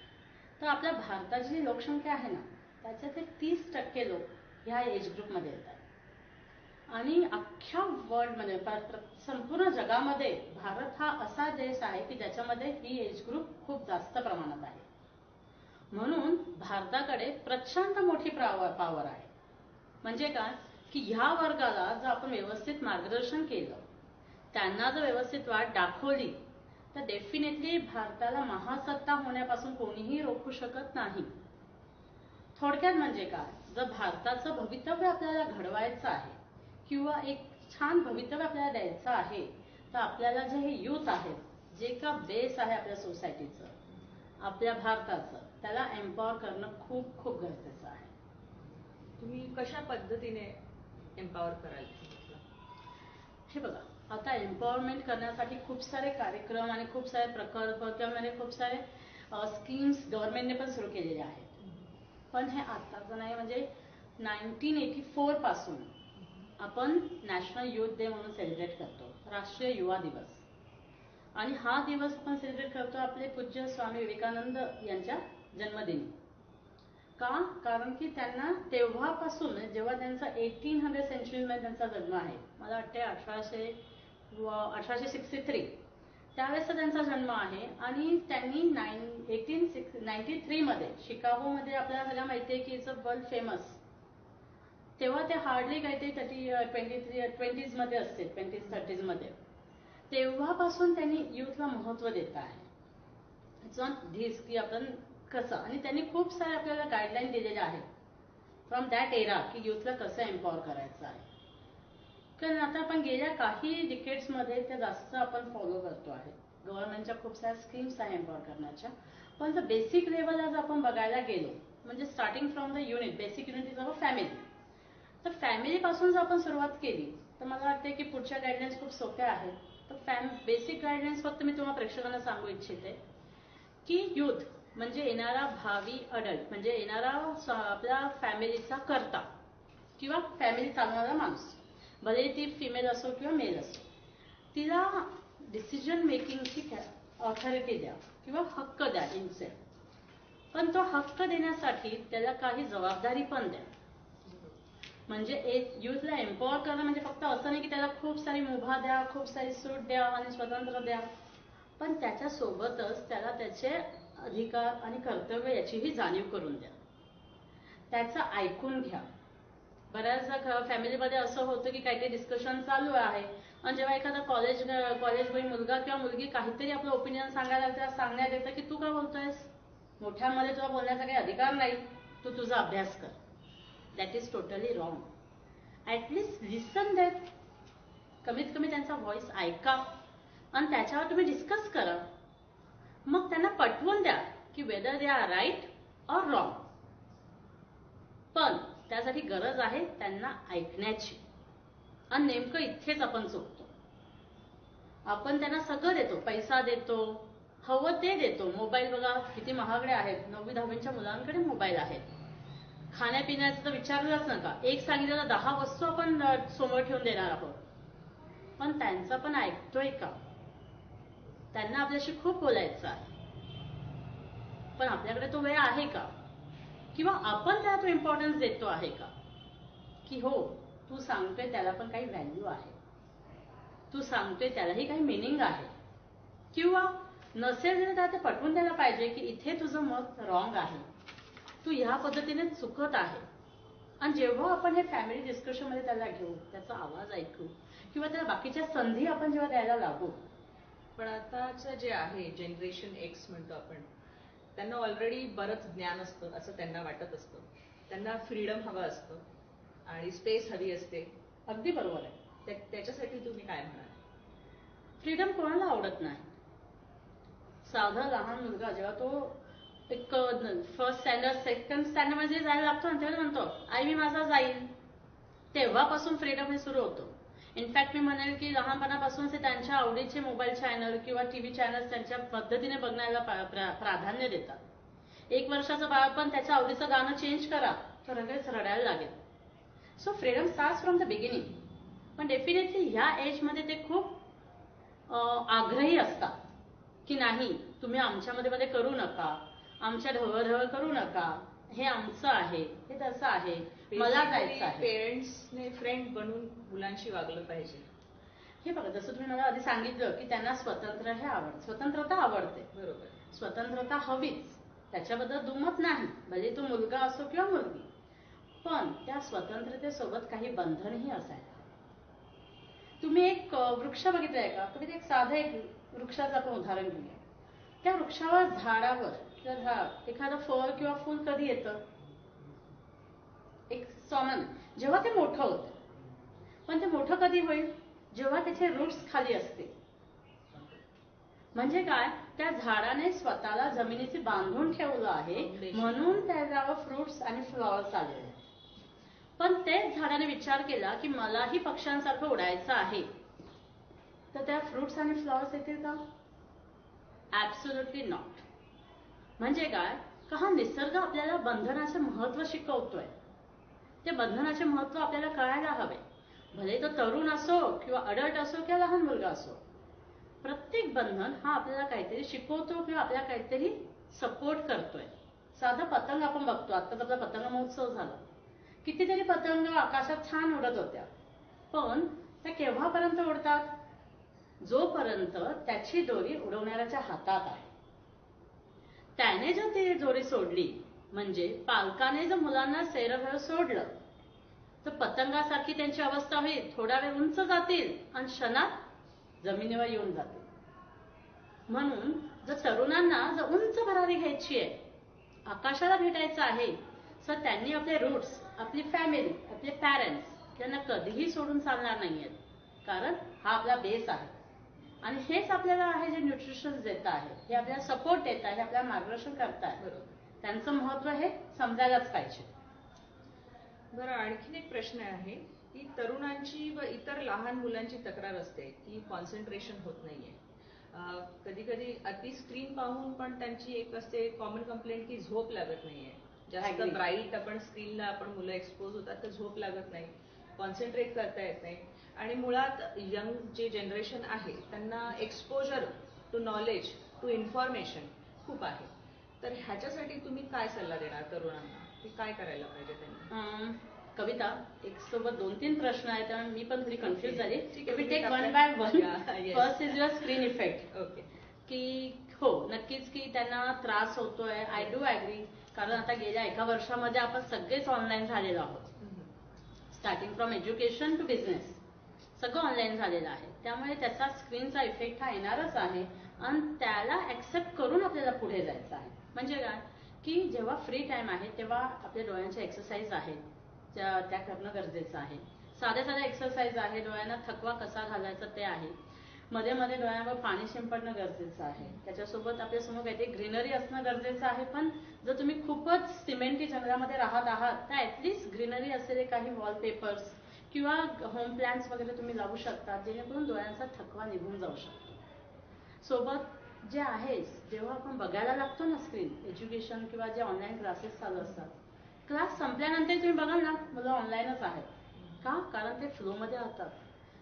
Speaker 5: तर आपल्या भारताची जी लोकसंख्या आहे ना त्याच्यातले 30% लोक ह्या एज ग्रुपमध्ये येतात. आणि अख्ख्या वर्ल्डमध्ये संपूर्ण जगामध्ये भारत हा असा देश आहे की ज्याच्यामध्ये ही एज ग्रुप खूप जास्त प्रमाणात आहे. म्हणून भारताकडे प्रचंड मोठी पॉवर आहे. म्हणजे काय की ह्या वर्गाला जर आपण व्यवस्थित मार्गदर्शन केलं, त्यांना जर व्यवस्थित वाट दाखवली तर डेफिनेटली भारताला महासत्ता होण्यापासून कोणीही रोखू शकत नाही. थोडक्यात म्हणजे काय, जर भारताचं भवितव्य आपल्याला घडवायचं आहे किंवा एक छान भवितव्य आपल्याला द्यायचं आहे तर आपल्याला जे हे यूथ आहे, जे का बेस आहे आपल्या सोसायटीचं, आपल्या भारताचं, त्याला एम्पॉवर करणं खूप खूप गरजेचं आहे.
Speaker 4: तुम्ही कशा पद्धतीने एम्पॉवर कराल?
Speaker 5: हे बघा, आता एम्पॉवरमेंट करण्यासाठी खूप सारे कार्यक्रम आणि खूप सारे प्रकल्प किंवा म्हणजे खूप सारे स्कीम्स गव्हर्नमेंटने पण सुरू केलेले आहेत. पण हे आताचं नाही, म्हणजे 1984 पासून आपण नॅशनल युथ डे म्हणून सेलिब्रेट करतो, राष्ट्रीय युवा दिवस. आणि हा दिवस आपण सेलिब्रेट करतो आपले पूज्य स्वामी विवेकानंद यांच्या जन्मदिनी. का? कारण की त्यांना तेव्हापासून जेव्हा त्यांचा 1800 सेंचुरीमध्ये त्यांचा जन्म आहे, मला वाटते 1863 त्यावेळेसचा त्यांचा जन्म आहे. आणि त्यांनी 1893 मध्ये शिकागोमध्ये, आपल्याला सगळ्या माहिती आहे की इट्स अ वर्ल्ड फेमस, तेव्हा ते हार्डली काहीतरी 20s मध्ये असते, 20s-30s मध्ये, तेव्हापासून त्यांनी यूथला महत्व देत आहे. इट्स नॉट धिस की आपण कसं, आणि त्यांनी खूप सारे आपल्याला गाईडलाईन दिलेल्या आहेत फ्रॉम दॅट एरा की यूथला कसं एम्पॉवर करायचं आहे. कारण आता आपण गेल्या काही डिकेड्समध्ये ते जास्त आपण फॉलो करतो आहे. गव्हर्नमेंटच्या खूप साऱ्या स्कीम्स आहे एम्पॉवर करण्याच्या. पण जर बेसिक लेवलला जर आपण बघायला गेलो, म्हणजे starting from the unit, basic unit is our family, तर फॅमिलीपासून जर आपण सुरुवात केली तर मला वाटते की पुढच्या गाईडलाईन्स खूप सोप्या आहेत. तर बेसिक गाईडलाईन्स फक्त मी तुम्हाला प्रेक्षकांना सांगू इच्छिते की यूथ म्हणजे येणारा भावी अडल्ट, म्हणजे येणारा आपल्या फॅमिलीचा कर्ता किंवा फॅमिली चालवणारा माणूस, भले ती फिमेल असो किंवा मेल असो, तिला डिसिजन मेकिंगची ऑथॉरिटी द्या किंवा हक्क द्या इनसेल्फ. पण तो हक्क देण्यासाठी त्याला काही जबाबदारी पण द्या. म्हणजे युथला एम्पॉवर करणं म्हणजे फक्त असं नाही की त्याला खूप सारी मुभा द्या, खूप सारी सूट द्या आणि स्वतंत्र द्या, पण त्याच्या सोबतच त्याला त्याचे अधिकार आणि कर्तव्य याचीही जाणीव करून द्या. त्याचं ऐकून घ्या. बऱ्याचदा फॅमिलीमध्ये असं होतं की काहीतरी डिस्कशन चालू आहे आणि जेव्हा एखादा कॉलेज गोईंग मुलगा किंवा मुलगी काहीतरी आपलं ओपिनियन सांगायला तेव्हा सांगण्यात येतं की तू का बोलतोयस, मोठ्यामध्ये तुला बोलण्याचा काही अधिकार नाही, तू तुझा अभ्यास कर. That is totally wrong. At least listen that. कमीत कमी त्यांचा व्हॉइस ऐका आणि त्याच्यावर तुम्ही डिस्कस करा. मग त्यांना पटवून द्या की whether they are right or wrong. पण त्यासाठी गरज आहे त्यांना ऐकण्याची. आणि नेमकं इथेच आपण चुकतो. आपण त्यांना सगळं देतो, पैसा देतो, हवं ते देतो. मोबाईल बघा किती महागडे आहेत. 9वी 10वीच्या मुलांकडे मोबाईल आहेत. खाण्यापिण्याचं तर विचारूच नका. एक सांगितलं 10 वस्तू आपण समोर ठेवून देणार आहोत. पण त्यांचं पण ऐकतोय का? त्यांना आपल्याशी खूप बोलायचं आहे, पण आपल्याकडे तो वेळ आहे का? किंवा आपण त्याला तो इम्पॉर्टन्स देतो आहे का? की हो तू सांगतोय त्याला पण काही व्हॅल्यू आहे, तू सांगतोय त्यालाही काही मिनिंग आहे. किंवा नसेल तर त्याला ते पटवून द्यायला पाहिजे की इथे तुझं मत रॉंग आहे, तू ह्या पद्धतीने चुकत आहे. आणि जेव्हा आपण हे फॅमिली डिस्कशन मध्ये त्याला घेऊ, त्याचा आवाज ऐकू किंवा त्याला बाकीच्या संधी आपण जेव्हा द्यायला लागू.
Speaker 4: पण आताचं जे आहे जनरेशन एक्स म्हणतो आपण, त्यांना ऑलरेडी बरंच ज्ञान असतं असं त्यांना वाटत असतं. त्यांना फ्रीडम हवं असतं आणि स्पेस हवी असते.
Speaker 5: अगदी बरोबर आहे.
Speaker 4: त्याच्यासाठी तुम्ही काय म्हणाल?
Speaker 5: फ्रीडम कोणाला आवडत नाही. साधा लहान मुलगा जेव्हा तो एक फर्स्ट स्टँडर्ड सेकंड स्टँडर्ड मध्ये जायला लागतो ना, तेव्हा म्हणतो आई मी माझा जाईल. तेव्हापासून फ्रीडम हे सुरू होतो. इनफॅक्ट मी म्हणेल की लहानपणापासून ते त्यांच्या आवडीचे मोबाईल चॅनल किंवा टीव्ही चॅनल त्यांच्या पद्धतीने बघण्याला प्राधान्य देतात. 1 वर्षाचं बाळ पण त्याच्या आवडीचं गाणं चेंज करा तर लगेच रडायला लागेल. So freedom starts from the beginning. पण डेफिनेटली ह्या एज मध्ये ते खूप आग्रही असतात की नाही तुम्ही आमच्यामध्ये करू नका, आमच्या ढवळ करू नका, हे आमचं आहे, हे तसं आहे, मला जायचं आहे.
Speaker 4: पेरेंट्सने फ्रेंड बनून मुलांशी वागलं पाहिजे.
Speaker 5: हे बघा जसं तुम्ही मला आधी सांगितलं की त्यांना स्वतंत्रता आवडते.
Speaker 4: बरोबर.
Speaker 5: स्वतंत्रता हवीच, त्याच्याबद्दल दुमत नाही. भले तो मुलगा असो किंवा मुलगी. पण त्या स्वतंत्रतेसोबत काही बंधनही असायला. तुम्ही एक वृक्ष बघितलाय का? तुम्ही एक साधं एक वृक्षाचं आपण उदाहरण घेऊया. त्या वृक्षावर झाडावर एखादं फळ किंवा फूल कधी येतं? एक सॉमन जेव्हा ते मोठं होतं. पण ते मोठं कधी होईल? जेव्हा त्याचे रूट्स खाली असतील. म्हणजे काय? त्या झाडाने स्वतःला जमिनीशी बांधून ठेवलं आहे म्हणून त्याच्यावर फ्रुट्स आणि फ्लॉवर्स आलेले. पण तेच झाडाने विचार केला की मलाही पक्ष्यांसारखं उडायचं आहे, तर त्या फ्रुट्स आणि फ्लॉवर्स येतील का? Absolutely not. म्हणजे काय? का हा निसर्ग आपल्याला बंधनाचे महत्व शिकवतोय. ते बंधनाचे महत्व आपल्याला कळायला हवे. भले तो तरुण असो किंवा अडल्ट असो किंवा लहान मुलगा असो. प्रत्येक बंधन हा आपल्याला काहीतरी शिकवतो किंवा आपल्याला काहीतरी सपोर्ट करतोय. साधा पतंग आपण बघतो. आत्ताच आपला पतंग महोत्सव झाला. कितीतरी पतंग आकाशात छान उडत होत्या. पण त्या केव्हापर्यंत उडतात? जोपर्यंत त्याची दोरी उडवणाऱ्याच्या हातात आहे. त्याने जर ती दोरी सोडली, म्हणजे पालकाने जर मुलांना सैरभैर सोडलं, तर पतंगासारखी त्यांची अवस्था होईल. थोडा वेळ उंच जातील आणि क्षणात जमिनीवर येऊन जातील. म्हणून जर तरुणांना जर उंच भरारी घ्यायची आहे, आकाशाला भेटायचं आहे, तर त्यांनी आपले रूट्स, आपली फॅमिली, आपले पॅरेंट्स यांना कधीही सोडून चालणार नाहीयेत. कारण हा आपला बेस आहे. आणि हेच आपल्याला आहे जे न्यूट्रिशन देत आहे, हे आपल्याला सपोर्ट देत आहे, आपल्याला मार्गदर्शन करत आहे.
Speaker 4: बरोबर.
Speaker 5: त्यांचं महत्व हे समजायलाच पाहिजे.
Speaker 4: बरं, आणखीन एक प्रश्न आहे की तरुणांची व इतर लहान मुलांची तक्रार असते की कॉन्सन्ट्रेशन होत नाहीये. कधी कधी अति स्क्रीन पाहून पण त्यांची एक असते कॉमन कंप्लेंट की झोप लागत नाहीये. जास्त ब्राईट आपण स्क्रीनला आपण मुलं एक्सपोज होतात तर झोप लागत नाही, कॉन्सन्ट्रेट करता येत नाही. आणि मुळात यंग जे जनरेशन आहे त्यांना exposure to knowledge, to information खूप आहे. तर ह्याच्यासाठी तुम्ही काय सल्ला देणार तरुणांना की काय करायला पाहिजे त्यांनी?
Speaker 5: कविता, एक सोबत 2-3 प्रश्न आहेत त्यामुळे मी पण थोडी कन्फ्युज झाली.
Speaker 4: ठीक आहे,
Speaker 5: वी टेक
Speaker 4: तुम्ही
Speaker 5: one by one.
Speaker 4: Yes.
Speaker 5: First is your screen effect.
Speaker 4: Okay.
Speaker 5: की हो नक्कीच की त्यांना त्रास होतोय. I do agree. कारण आता गेल्या 1 वर्षामध्ये आपण सगळेच ऑनलाईन झालेलो आहोत. Starting from education to business सगळं ऑनलाईन झालेलं आहे. त्यामुळे त्याचा स्क्रीनचा इफेक्ट हा येणारच आहे आणि त्याला ऍक्सेप्ट करून आपल्याला पुढे जायचं आहे. म्हणजे काय की जेव्हा फ्री टाइम आहे तेव्हा आपल्या डोळ्यांच्या एक्सरसाइज आहेत त्या करणं गरजेचं आहे. साध्या साध्या एक्सरसाइज आहे. डोळ्यांना थकवा कसा घालायचा ते आहे. मध्ये मध्ये डोळ्यांवर पाणी शिंपडणं गरजेचं आहे. त्याच्यासोबत आपल्यासमोर काहीतरी ग्रीनरी असणं गरजेचं आहे. पण जर तुम्ही खूपच सिमेंटी जंगलामध्ये राहत आहात तर ऍटलिस्ट ग्रीनरी असलेले काही वॉलपेपर्स किंवा होम प्लॅन्ट्स वगैरे तुम्ही लावू शकता जेणेकरून डोळ्यांचा थकवा निघून जाऊ शकतो. सोबत जे आहे जेव्हा आपण बघायला लागतो ना स्क्रीन एज्युकेशन किंवा जे ऑनलाईन क्लासेस चालू असतात, क्लास संपल्यानंतर तुम्ही बघाल ना मुलं ऑनलाईनच आहेत. का? कारण ते फ्लोमध्ये असतात.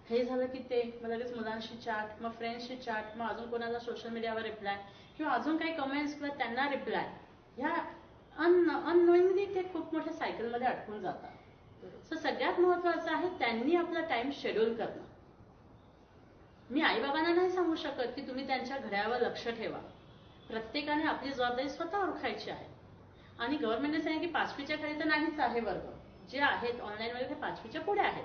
Speaker 5: हे झालं की ते मग लगेच मुलांशी चॅट, मग फ्रेंड्सशी चॅट, मग अजून कोणाला सोशल मीडियावर रिप्लाय किंवा अजून काही कमेंट्स किंवा त्यांना रिप्लाय, ह्या अननोईंगली ते खूप मोठ्या सायकलमध्ये अडकून जातात. सो सगळ्यात महत्वाचं आहे त्यांनी आपला टाइम शेड्यूल करणं. मी आईबाबांना नाही सांगू शकत की तुम्ही त्यांच्या घड्याळावर लक्ष ठेवा. प्रत्येकाने आपली जबाबदारी स्वतः ओळखायची आहे. आणि गव्हर्नमेंटने सांगितलं की 5वीच्या खाली तर नाहीच आहे वर्ग. जे आहेत ऑनलाईन वगैरे ते 5वीच्या पुढे आहेत.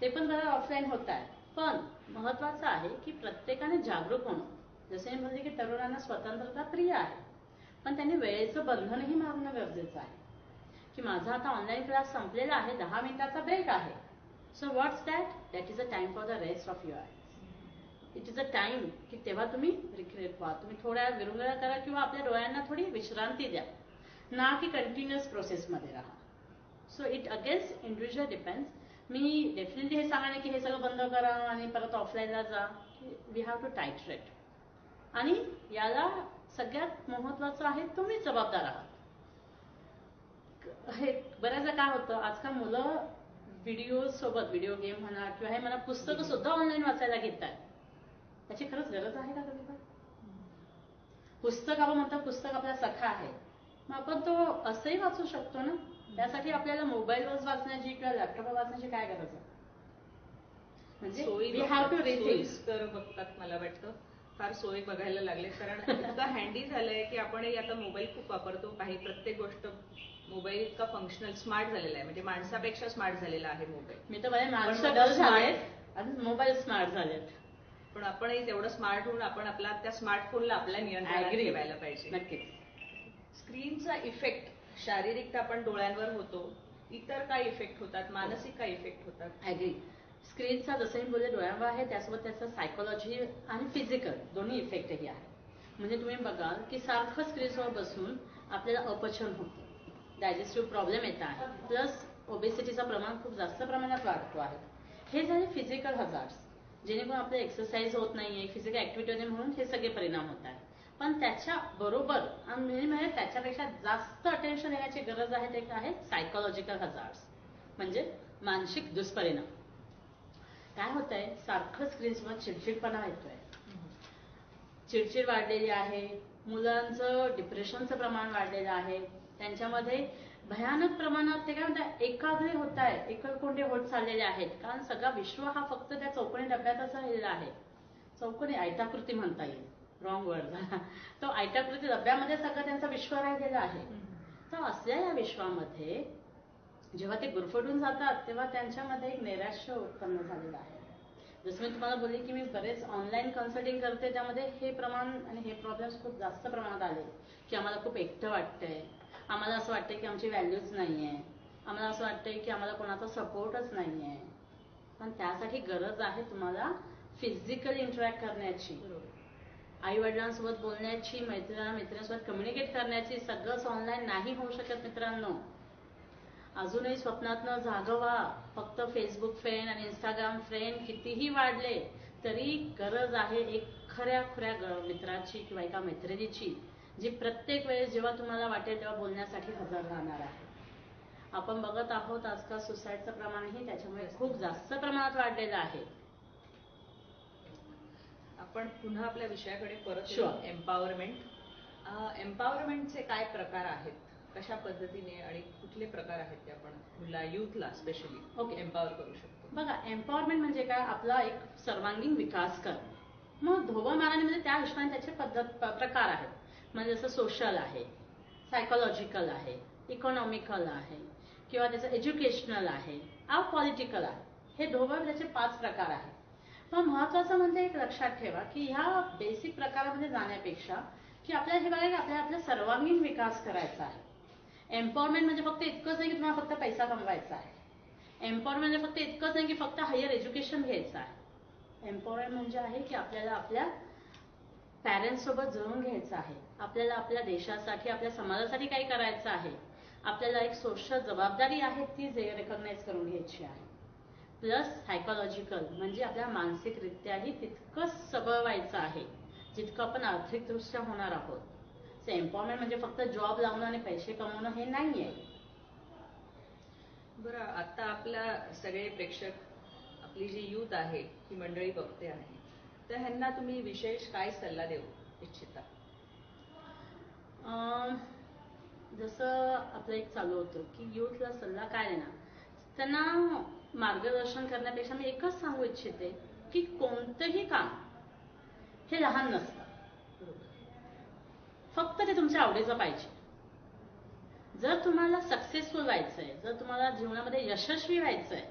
Speaker 5: ते पण बघा ऑफलाईन होत आहे. पण महत्वाचं आहे की प्रत्येकाने जागरूक होणं. जसे मी म्हणले की तरुणांना स्वतंत्रता प्रिय आहे, पण त्यांनी वेळेचं बंधनही मारणं गरजेचं आहे. की माझा आता ऑनलाईन क्लास संपलेला आहे, 10 मिनिटाचा ब्रेक आहे. So what's that is a time for the rest of your आयज. इट इज अ टाइम की तेव्हा तुम्ही रिक्रिएट व्हा, तुम्ही थोड्या विरंगुळा करा किंवा आपल्या डोळ्यांना थोडी विश्रांती द्या, ना की कंटिन्युअस प्रोसेसमध्ये राहा. So it against individual depends. Me definitely हे सांगणार की हे सगळं बंद करा आणि परत ऑफलाईनला जा. We have to titrate. आणि याला सगळ्यात महत्वाचं आहे तुम्ही जबाबदार आहात. हे बऱ्याचदा काय होतं आजकाल मुलं व्हिडिओ सोबत व्हिडिओ गेम म्हणा किंवा हे म्हणा पुस्तकं सुद्धा ऑनलाईन वाचायला घेत आहेत. त्याची खरंच गरज आहे का कविता? पुस्तक आपण म्हणतो पुस्तक आपला सखा आहे, मग आपण तो असंही वाचू शकतो ना. त्यासाठी आपल्याला मोबाईलवर वाचण्याची किंवा लॅपटॉपवर वाचण्याची काय गरज आहे? म्हणजे वी हॅव टू
Speaker 4: सोयीस्कर बघतात. मला वाटतं फार सोयी बघायला लागले. कारण इतकं हँडी झालंय की आपणही आता मोबाईल खूप वापरतो. काही प्रत्येक गोष्ट मोबाईल इतका फंक्शनल स्मार्ट झालेला आहे. म्हणजे माणसापेक्षा स्मार्ट झालेला आहे मोबाईल.
Speaker 5: मी तर माझ्या माणसं डल झालेत आणि मोबाईल स्मार्ट झालेत.
Speaker 4: पण आपणही तेवढं स्मार्ट होऊन आपण आपला त्या स्मार्टफोनला आपल्या नियंत्रणात ठेवायला पाहिजे.
Speaker 5: नक्कीच.
Speaker 4: स्क्रीनचा इफेक्ट शारीरिक तर आपण डोळ्यांवर होतो, इतर काय इफेक्ट होतात, मानसिक काय इफेक्ट होतात?
Speaker 5: ऍग्री. स्क्रीनचा जसं मी बोलले डोळ्यांवर आहे त्यासोबत त्याचा सायकोलॉजी आणि फिजिकल दोन्ही इफेक्टही आहे. म्हणजे तुम्ही बघाल की सारखं स्क्रीनवर बसून आपल्याला अपचन होतं, डायजेस्टिव्ह प्रॉब्लेम येत आहे, प्लस ओबेसिटीचं प्रमाण खूप जास्त प्रमाणात वाढतो आहे. हे झाले फिजिकल हजार्ड्स, जेणेकरून आपलं एक्सरसाइज होत नाहीये, फिजिकल ऍक्टिव्हिटी म्हणून हे सगळे परिणाम होत आहेत. पण त्याच्या बरोबर म्हणजे त्याच्यापेक्षा जास्त अटेन्शन देण्याची गरज आहे ते आहे सायकोलॉजिकल हजार्ड्स, म्हणजे मानसिक दुष्परिणाम. काय होत आहे सारखं स्क्रीनसोबत चिडचिडपणा येतोय, चिडचिड वाढलेली आहे, मुलांचं डिप्रेशनचं प्रमाण वाढलेलं आहे, त्यांच्यामध्ये भयानक प्रमाणात ते काय म्हणतात एकाग्री होत आहे, एकलकोंडे होत चाललेले आहेत. कारण सगळा विश्व हा फक्त त्या चौकोनी डब्यातच राहिलेला आहे. चौकोनी आयताकृती म्हणता येईल, रॉंग वर्ड झाला तो. आयताकृती डब्यामध्ये सगळं त्यांचं विश्व राहिलेलं आहे. तर असल्या या विश्वामध्ये जेव्हा ते गुरफटून जातात तेव्हा त्यांच्यामध्ये एक नैराश्य उत्पन्न झालेलं आहे. जसं मी तुम्हाला बोलले की मी बरेच ऑनलाईन कन्सल्टिंग करते, त्यामध्ये हे प्रमाण आणि हे प्रॉब्लेम्स खूप जास्त प्रमाणात आले की आम्हाला खूप एकटं वाटतंय, आम्हाला असं वाटतंय की आमची व्हॅल्यूच नाहीये, आम्हाला असं वाटतंय की आम्हाला कोणाचा सपोर्टच नाहीये. पण त्यासाठी गरज आहे तुम्हाला फिजिकली इंटरॅक्ट करण्याची, आई वडिलांसोबत बोलण्याची, मैत्रिणींसोबत कम्युनिकेट करण्याची. सगळंच ऑनलाईन नाही होऊ शकत मित्रांनो. अजूनही स्वप्नातनं जागं व्हा. फक्त फेसबुक फ्रेंड आणि इंस्टाग्राम फ्रेंड कितीही वाढले तरी गरज आहे एक खऱ्या मित्राची किंवा एका मैत्रिणीची, जी प्रत्येक वेळेस जेव्हा तुम्हाला वाटेल तेव्हा बोलण्यासाठी हजर राहणार आहे. आपण बघत आहोत आजकाल सुसाईडचं प्रमाणही त्याच्यामुळे खूप जास्त प्रमाणात वाढलेलं आहे.
Speaker 4: आपण पुन्हा आपल्या विषयाकडे परत
Speaker 5: Sure.
Speaker 4: एम्पॉवरमेंट. एम्पॉवरमेंटचे काय प्रकार आहेत? कशा पद्धतीने आणि कुठले प्रकार आहेत ते आपण युथला स्पेशली
Speaker 5: Okay.
Speaker 4: एम्पॉवर करू शकतो?
Speaker 5: बघा, एम्पॉवरमेंट म्हणजे काय, आपला एक सर्वांगीण विकास करणे. मग धोबळ मारणे म्हणजे त्या हिशोबाने त्याचे प्रकार आहेत. म्हणजे जसं सोशल आहे, सायकोलॉजिकल आहे, इकॉनॉमिकल आहे, किंवा त्याचं एज्युकेशनल आहे, पॉलिटिकल आहे. हे धोबळ त्याचे 5 प्रकार आहेत. पण महत्वाचं म्हणजे एक लक्षात ठेवा की ह्या बेसिक प्रकारामध्ये जाण्यापेक्षा की आपल्याला हे बघा की आपल्या सर्वांगीण विकास करायचा आहे. एम्पॉवरमेंट म्हणजे फक्त इतकंच नाही की तुम्हाला फक्त पैसा कमवायचा आहे. एम्पॉवरमेंट म्हणजे फक्त इतकंच नाही की फक्त हायर एज्युकेशन घ्यायचं आहे. एम्पॉवरमेंट म्हणजे आहे की आपल्याला आपल्या पॅरेंट्स सोबत जुळून घ्यायचं आहे. आपल्याला आपल्या देशासाठी, आपल्या समाजासाठी काही करायचं आहे. आपल्याला एक सोशल जबाबदारी आहे ती रेकॉग्नाइज करून घ्यायची आहे. प्लस सायकोलॉजिकल म्हणजे आपल्या मानसिकरित्याही तितकंच सबळ व्हायचं आहे जितकं आपण आर्थिकदृष्ट्या होणार आहोत. एम्पॉवरमेंट म्हणजे फक्त जॉब लावणं आणि पैसे कमवणं हे नाहीये.
Speaker 4: बरं, आता आपल्या सगळे प्रेक्षक, आपली जी युथ आहे ही मंडळी बघते आहे, तर ह्यांना तुम्ही विशेष काय सल्ला देऊ इच्छिता?
Speaker 5: जसं आपलं एक चालू होतं की युथला सल्ला काय देणार, त्यांना मार्गदर्शन करण्यापेक्षा मी एकच सांगू इच्छिते की कोणतंही काम हे लहान नसतं. फक्त ते तुमच्या आवडीचं पाहिजे. जर तुम्हाला सक्सेसफुल व्हायचंय, जर तुम्हाला जीवनामध्ये यशस्वी व्हायचंय,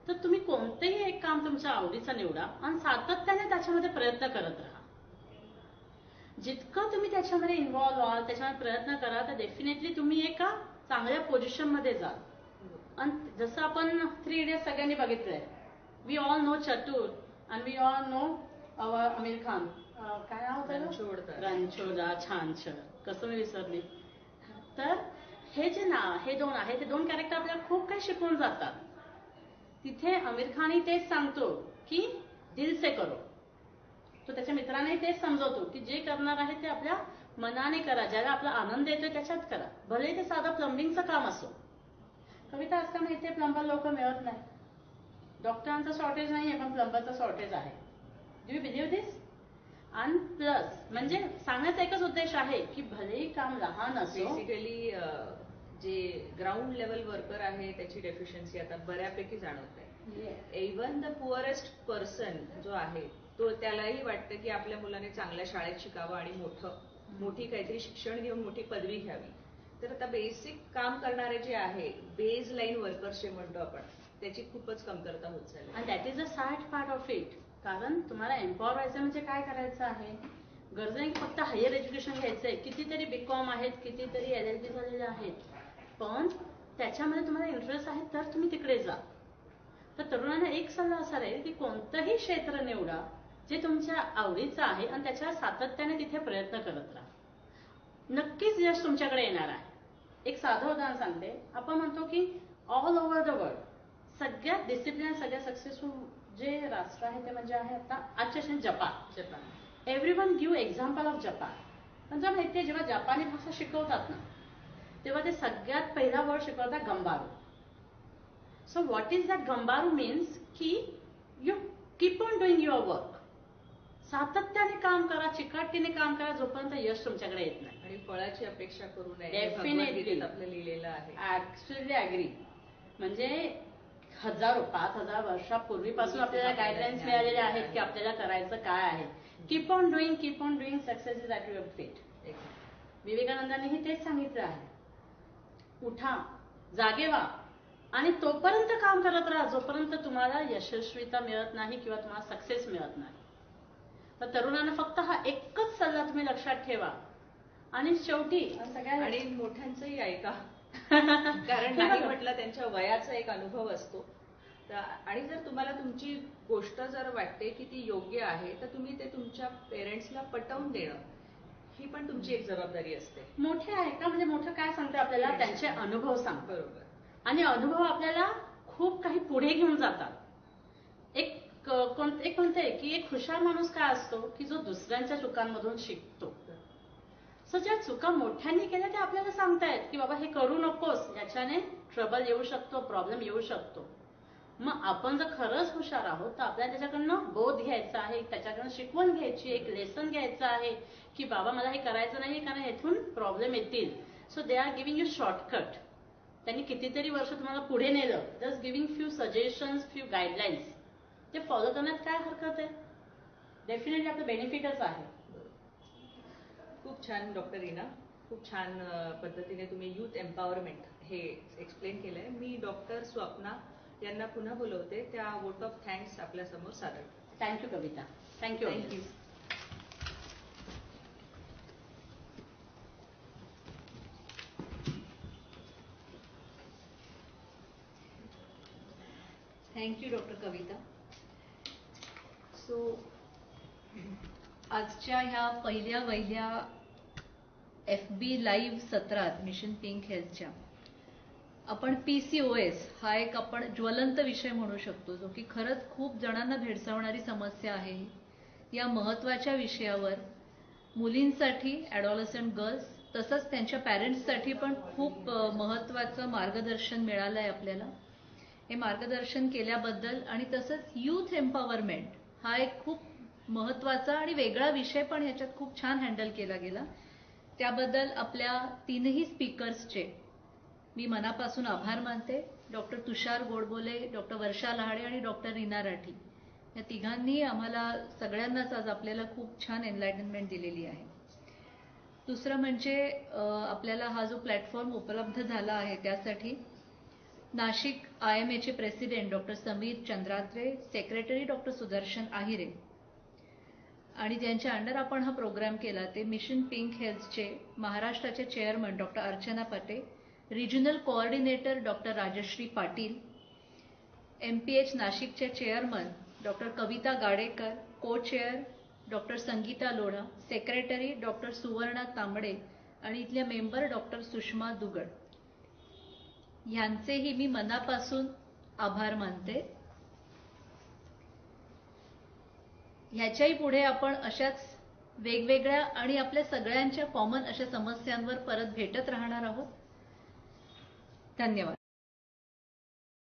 Speaker 5: तर तुम्ही कोणतंही एक काम तुमच्या आवडीचं निवडा आणि सातत्याने त्याच्यामध्ये प्रयत्न करत राहा. जितकं तुम्ही त्याच्यामध्ये इन्व्हॉल्व्ह व्हाल, त्याच्यामध्ये प्रयत्न करा, तर डेफिनेटली तुम्ही एका चांगल्या पोझिशन मध्ये जाल. आणि जसं आपण 3 इडियट्स सगळ्यांनी बघितलंय, we all know Chatur and we all know Aamir Khan, काय नाव होतं, रणछोडा, छान कसं मी विसरली. तर हे जे नाव, हे 2 आहे, ते 2 कॅरेक्टर आपल्याला खूप काही शिकवून जातात. तिथे आमिर खानही तेच सांगतो की दिल से करो. तो त्याच्या मित्रांनाही तेच समजवतो की जे करणार आहे ते आपल्या मनाने करा, ज्याला आपला आनंद येतोय त्याच्यात करा, भले ते साधं प्लंबिंगचं काम असो. कविता, आजकाल माहितीये प्लंबर लोक मिळत नाही. डॉक्टरांचं शॉर्टेज नाहीये पण प्लंबरचं शॉर्टेज आहे. डू यू बिलीव्ह दिस? आणि प्लस म्हणजे सांगण्याचा एकच उद्देश आहे की भलेही काम लहान असो,
Speaker 4: बेसिकली जे ग्राउंड लेवल वर्कर आहे त्याची डेफिशियन्सी आता बऱ्यापैकी जाणवत आहे. इव्हन द पुअरेस्ट पर्सन जो आहे तो, त्यालाही वाटतं की आपल्या मुलाने चांगल्या शाळेत शिकावं आणि मोठी काहीतरी शिक्षण घेऊन मोठी पदवी घ्यावी. तर आता बेसिक काम करणारे जे आहे, बेस लाईन वर्कर्स जे म्हणतो आपण, त्याची खूपच कमतरता होत चालली.
Speaker 5: आणि that is a sad part of it. कारण तुम्हाला एम्पॉवर व्हायचं म्हणजे काय करायचं आहे, गरज नाही फक्त हायर एज्युकेशन घ्यायचंय. कितीतरी बीकॉम आहेत, कितीतरी LLB झालेले आहेत, पण त्याच्यामध्ये तुम्हाला इंटरेस्ट आहे तर तुम्ही तिकडे जा. तर तरुणांना एक सल्ला असा राहील की कोणतंही क्षेत्र निवडा जे तुमच्या आवडीचं आहे आणि त्याच्या सातत्याने तिथे प्रयत्न करत राहा. नक्कीच यश तुमच्याकडे येणार आहे. एक साधं उदाहरण सांगते. आपण म्हणतो की ऑल ओव्हर द वर्ल्ड सगळ्यात डिसिप्लिन, सगळ्यात सक्सेसफुल जे राष्ट्र आहे ते म्हणजे आहे आता आजच्या Japan. Everyone give example of Japan. पण जर माहितीये, जेव्हा जपानी भाषा शिकवतात ना, तेव्हा ते सगळ्यात पहिला वर्ड शिकवतात गंबारू. सो व्हॉट इज दॅट गंबारू मीन्स की you keep on doing your work. सातत्याने काम करा, चिकाटीने काम करा, जोपर्यंत यश तुमच्याकडे येत नाही.
Speaker 4: आणि फळाची अपेक्षा करू नये,
Speaker 5: डेफिनेटली
Speaker 4: आपलं लिहिलेलं आहे.
Speaker 5: Actually agree. म्हणजे 5,000 वर्षापूर्वीपासून आपल्याला गाईडलाईन्स मिळालेले आहेत की आपल्याला करायचं काय आहे. Keep on doing, success is at your feet. विवेकानंदांनीही तेच सांगितलं आहे. उठा, जागे व्हा आणि तोपर्यंत काम करत राहा जोपर्यंत तुम्हाला यशस्वीता मिळत नाही किंवा तुम्हाला सक्सेस मिळत नाही. तर तरुणांना फक्त हा एकच सल्ला तुम्ही लक्षात ठेवा. आणि शेवटी
Speaker 4: आणि मोठ्यांचंही ऐका. कारण नाही म्हटलं त्यांच्या वयाचा एक अनुभव असतो. आणि जर तुम्हाला तुमची गोष्ट जर वाटते की ती योग्य आहे, तर तुम्ही ते तुमच्या पेरेंट्सला पटवून देणं ही पण तुमची एक जबाबदारी असते.
Speaker 5: मोठे आहे का, म्हणजे मोठं काय सांगते आपल्याला, त्यांचे अनुभव सांग.
Speaker 4: बरोबर.
Speaker 5: आणि अनुभव आपल्याला खूप काही पुढे घेऊन जातात. एक म्हणते की एक हुशार माणूस काय असतो की जो दुसऱ्यांच्या चुकांमधून शिकतो. सो ज्या चुका मोठ्यांनी केल्या त्या आपल्याला सांगतायत की बाबा हे करू नकोस, याच्याने ट्रबल येऊ शकतो, प्रॉब्लेम येऊ शकतो. मग आपण जर खरंच हुशार आहोत तर आपल्याला त्याच्याकडनं बोध घ्यायचा आहे, त्याच्याकडनं शिकवण घ्यायची, एक लेसन घ्यायचं आहे की बाबा मला हे करायचं नाही कारण इथून प्रॉब्लेम येतील. So they are giving you shortcut. त्यांनी कितीतरी वर्ष तुम्हाला पुढे नेलं. Just giving few suggestions, few guidelines, ते फॉलो करण्यात काय हरकत आहे? डेफिनेटली आपलं बेनिफिटच आहे.
Speaker 4: खूप छान डॉक्टर रीना, खूप छान पद्धतीने तुम्ही यूथ एम्पॉवरमेंट हे एक्सप्लेन केलंय. मी डॉक्टर स्वप्ना यांना पुन्हा बोलवते त्या वोट ऑफ थँक्स आपल्या समोर सादर.
Speaker 5: थँक्यू कविता. थँक्यू.
Speaker 4: थँक्यू.
Speaker 1: थँक्यू डॉक्टर कविता. सो आजच्या ह्या पहिल्या वहिल्या FB लाईव्ह सत्रात मिशन पिंक हेल्थच्या आपण PCOS हा एक आपण ज्वलंत विषय म्हणू शकतो, जो की खरंच खूप जणांना भेडसावणारी समस्या आहे. या महत्त्वाच्या विषयावर मुलींसाठी, ॲडॉलसंट गर्ल्स तसंच त्यांच्या पॅरेंट्ससाठी पण खूप महत्त्वाचं मार्गदर्शन मिळालं आहे आपल्याला. हे मार्गदर्शन केल्याबद्दल आणि तसंच यूथ एम्पॉवरमेंट हा एक खूप महत्त्वाचा आणि वेगळा विषय पण ह्याच्यात खूप छान हँडल केला गेला. त्याबद्दल आपल्या तीनही स्पीकर्सचे मी मनापासून आभार मानते. डॉक्टर तुषार गोडबोले, डॉक्टर वर्षा लहाडे आणि डॉक्टर रीना राठी या तिघांनी आम्हाला सगळ्यांनाच आज आपल्याला खूप छान एनलायटनमेंट दिलेली आहे. दुसरं म्हणजे आपल्याला हा जो प्लॅटफॉर्म उपलब्ध झाला आहे त्यासाठी नाशिक IMAचे president doctor Sameer Chandratre, secretary doctor Sudarshan Ahire आणि ज्यांच्या अंडर आपण हा प्रोग्राम केला ते मिशन पिंक हेल्थचे महाराष्ट्राचे chairman doctor Archana Pate, regional coordinator doctor Rajshree Patil, MPH नाशिकचे chairman doctor Kavita Gadekar, co chair doctor Sangeeta Lodha, secretary doctor Suvarna Tambade आणि इथल्या मेंबर डॉक्टर सुषमा दुगड ह्यांचेही मी मनापासून आभार मानते. ह्याच्याही पुढे आपण अशाच वेगवेगळ्या आणि आपल्या सगळ्यांच्या कॉमन अशा समस्यांवर परत भेटत राहणार आहोत. धन्यवाद.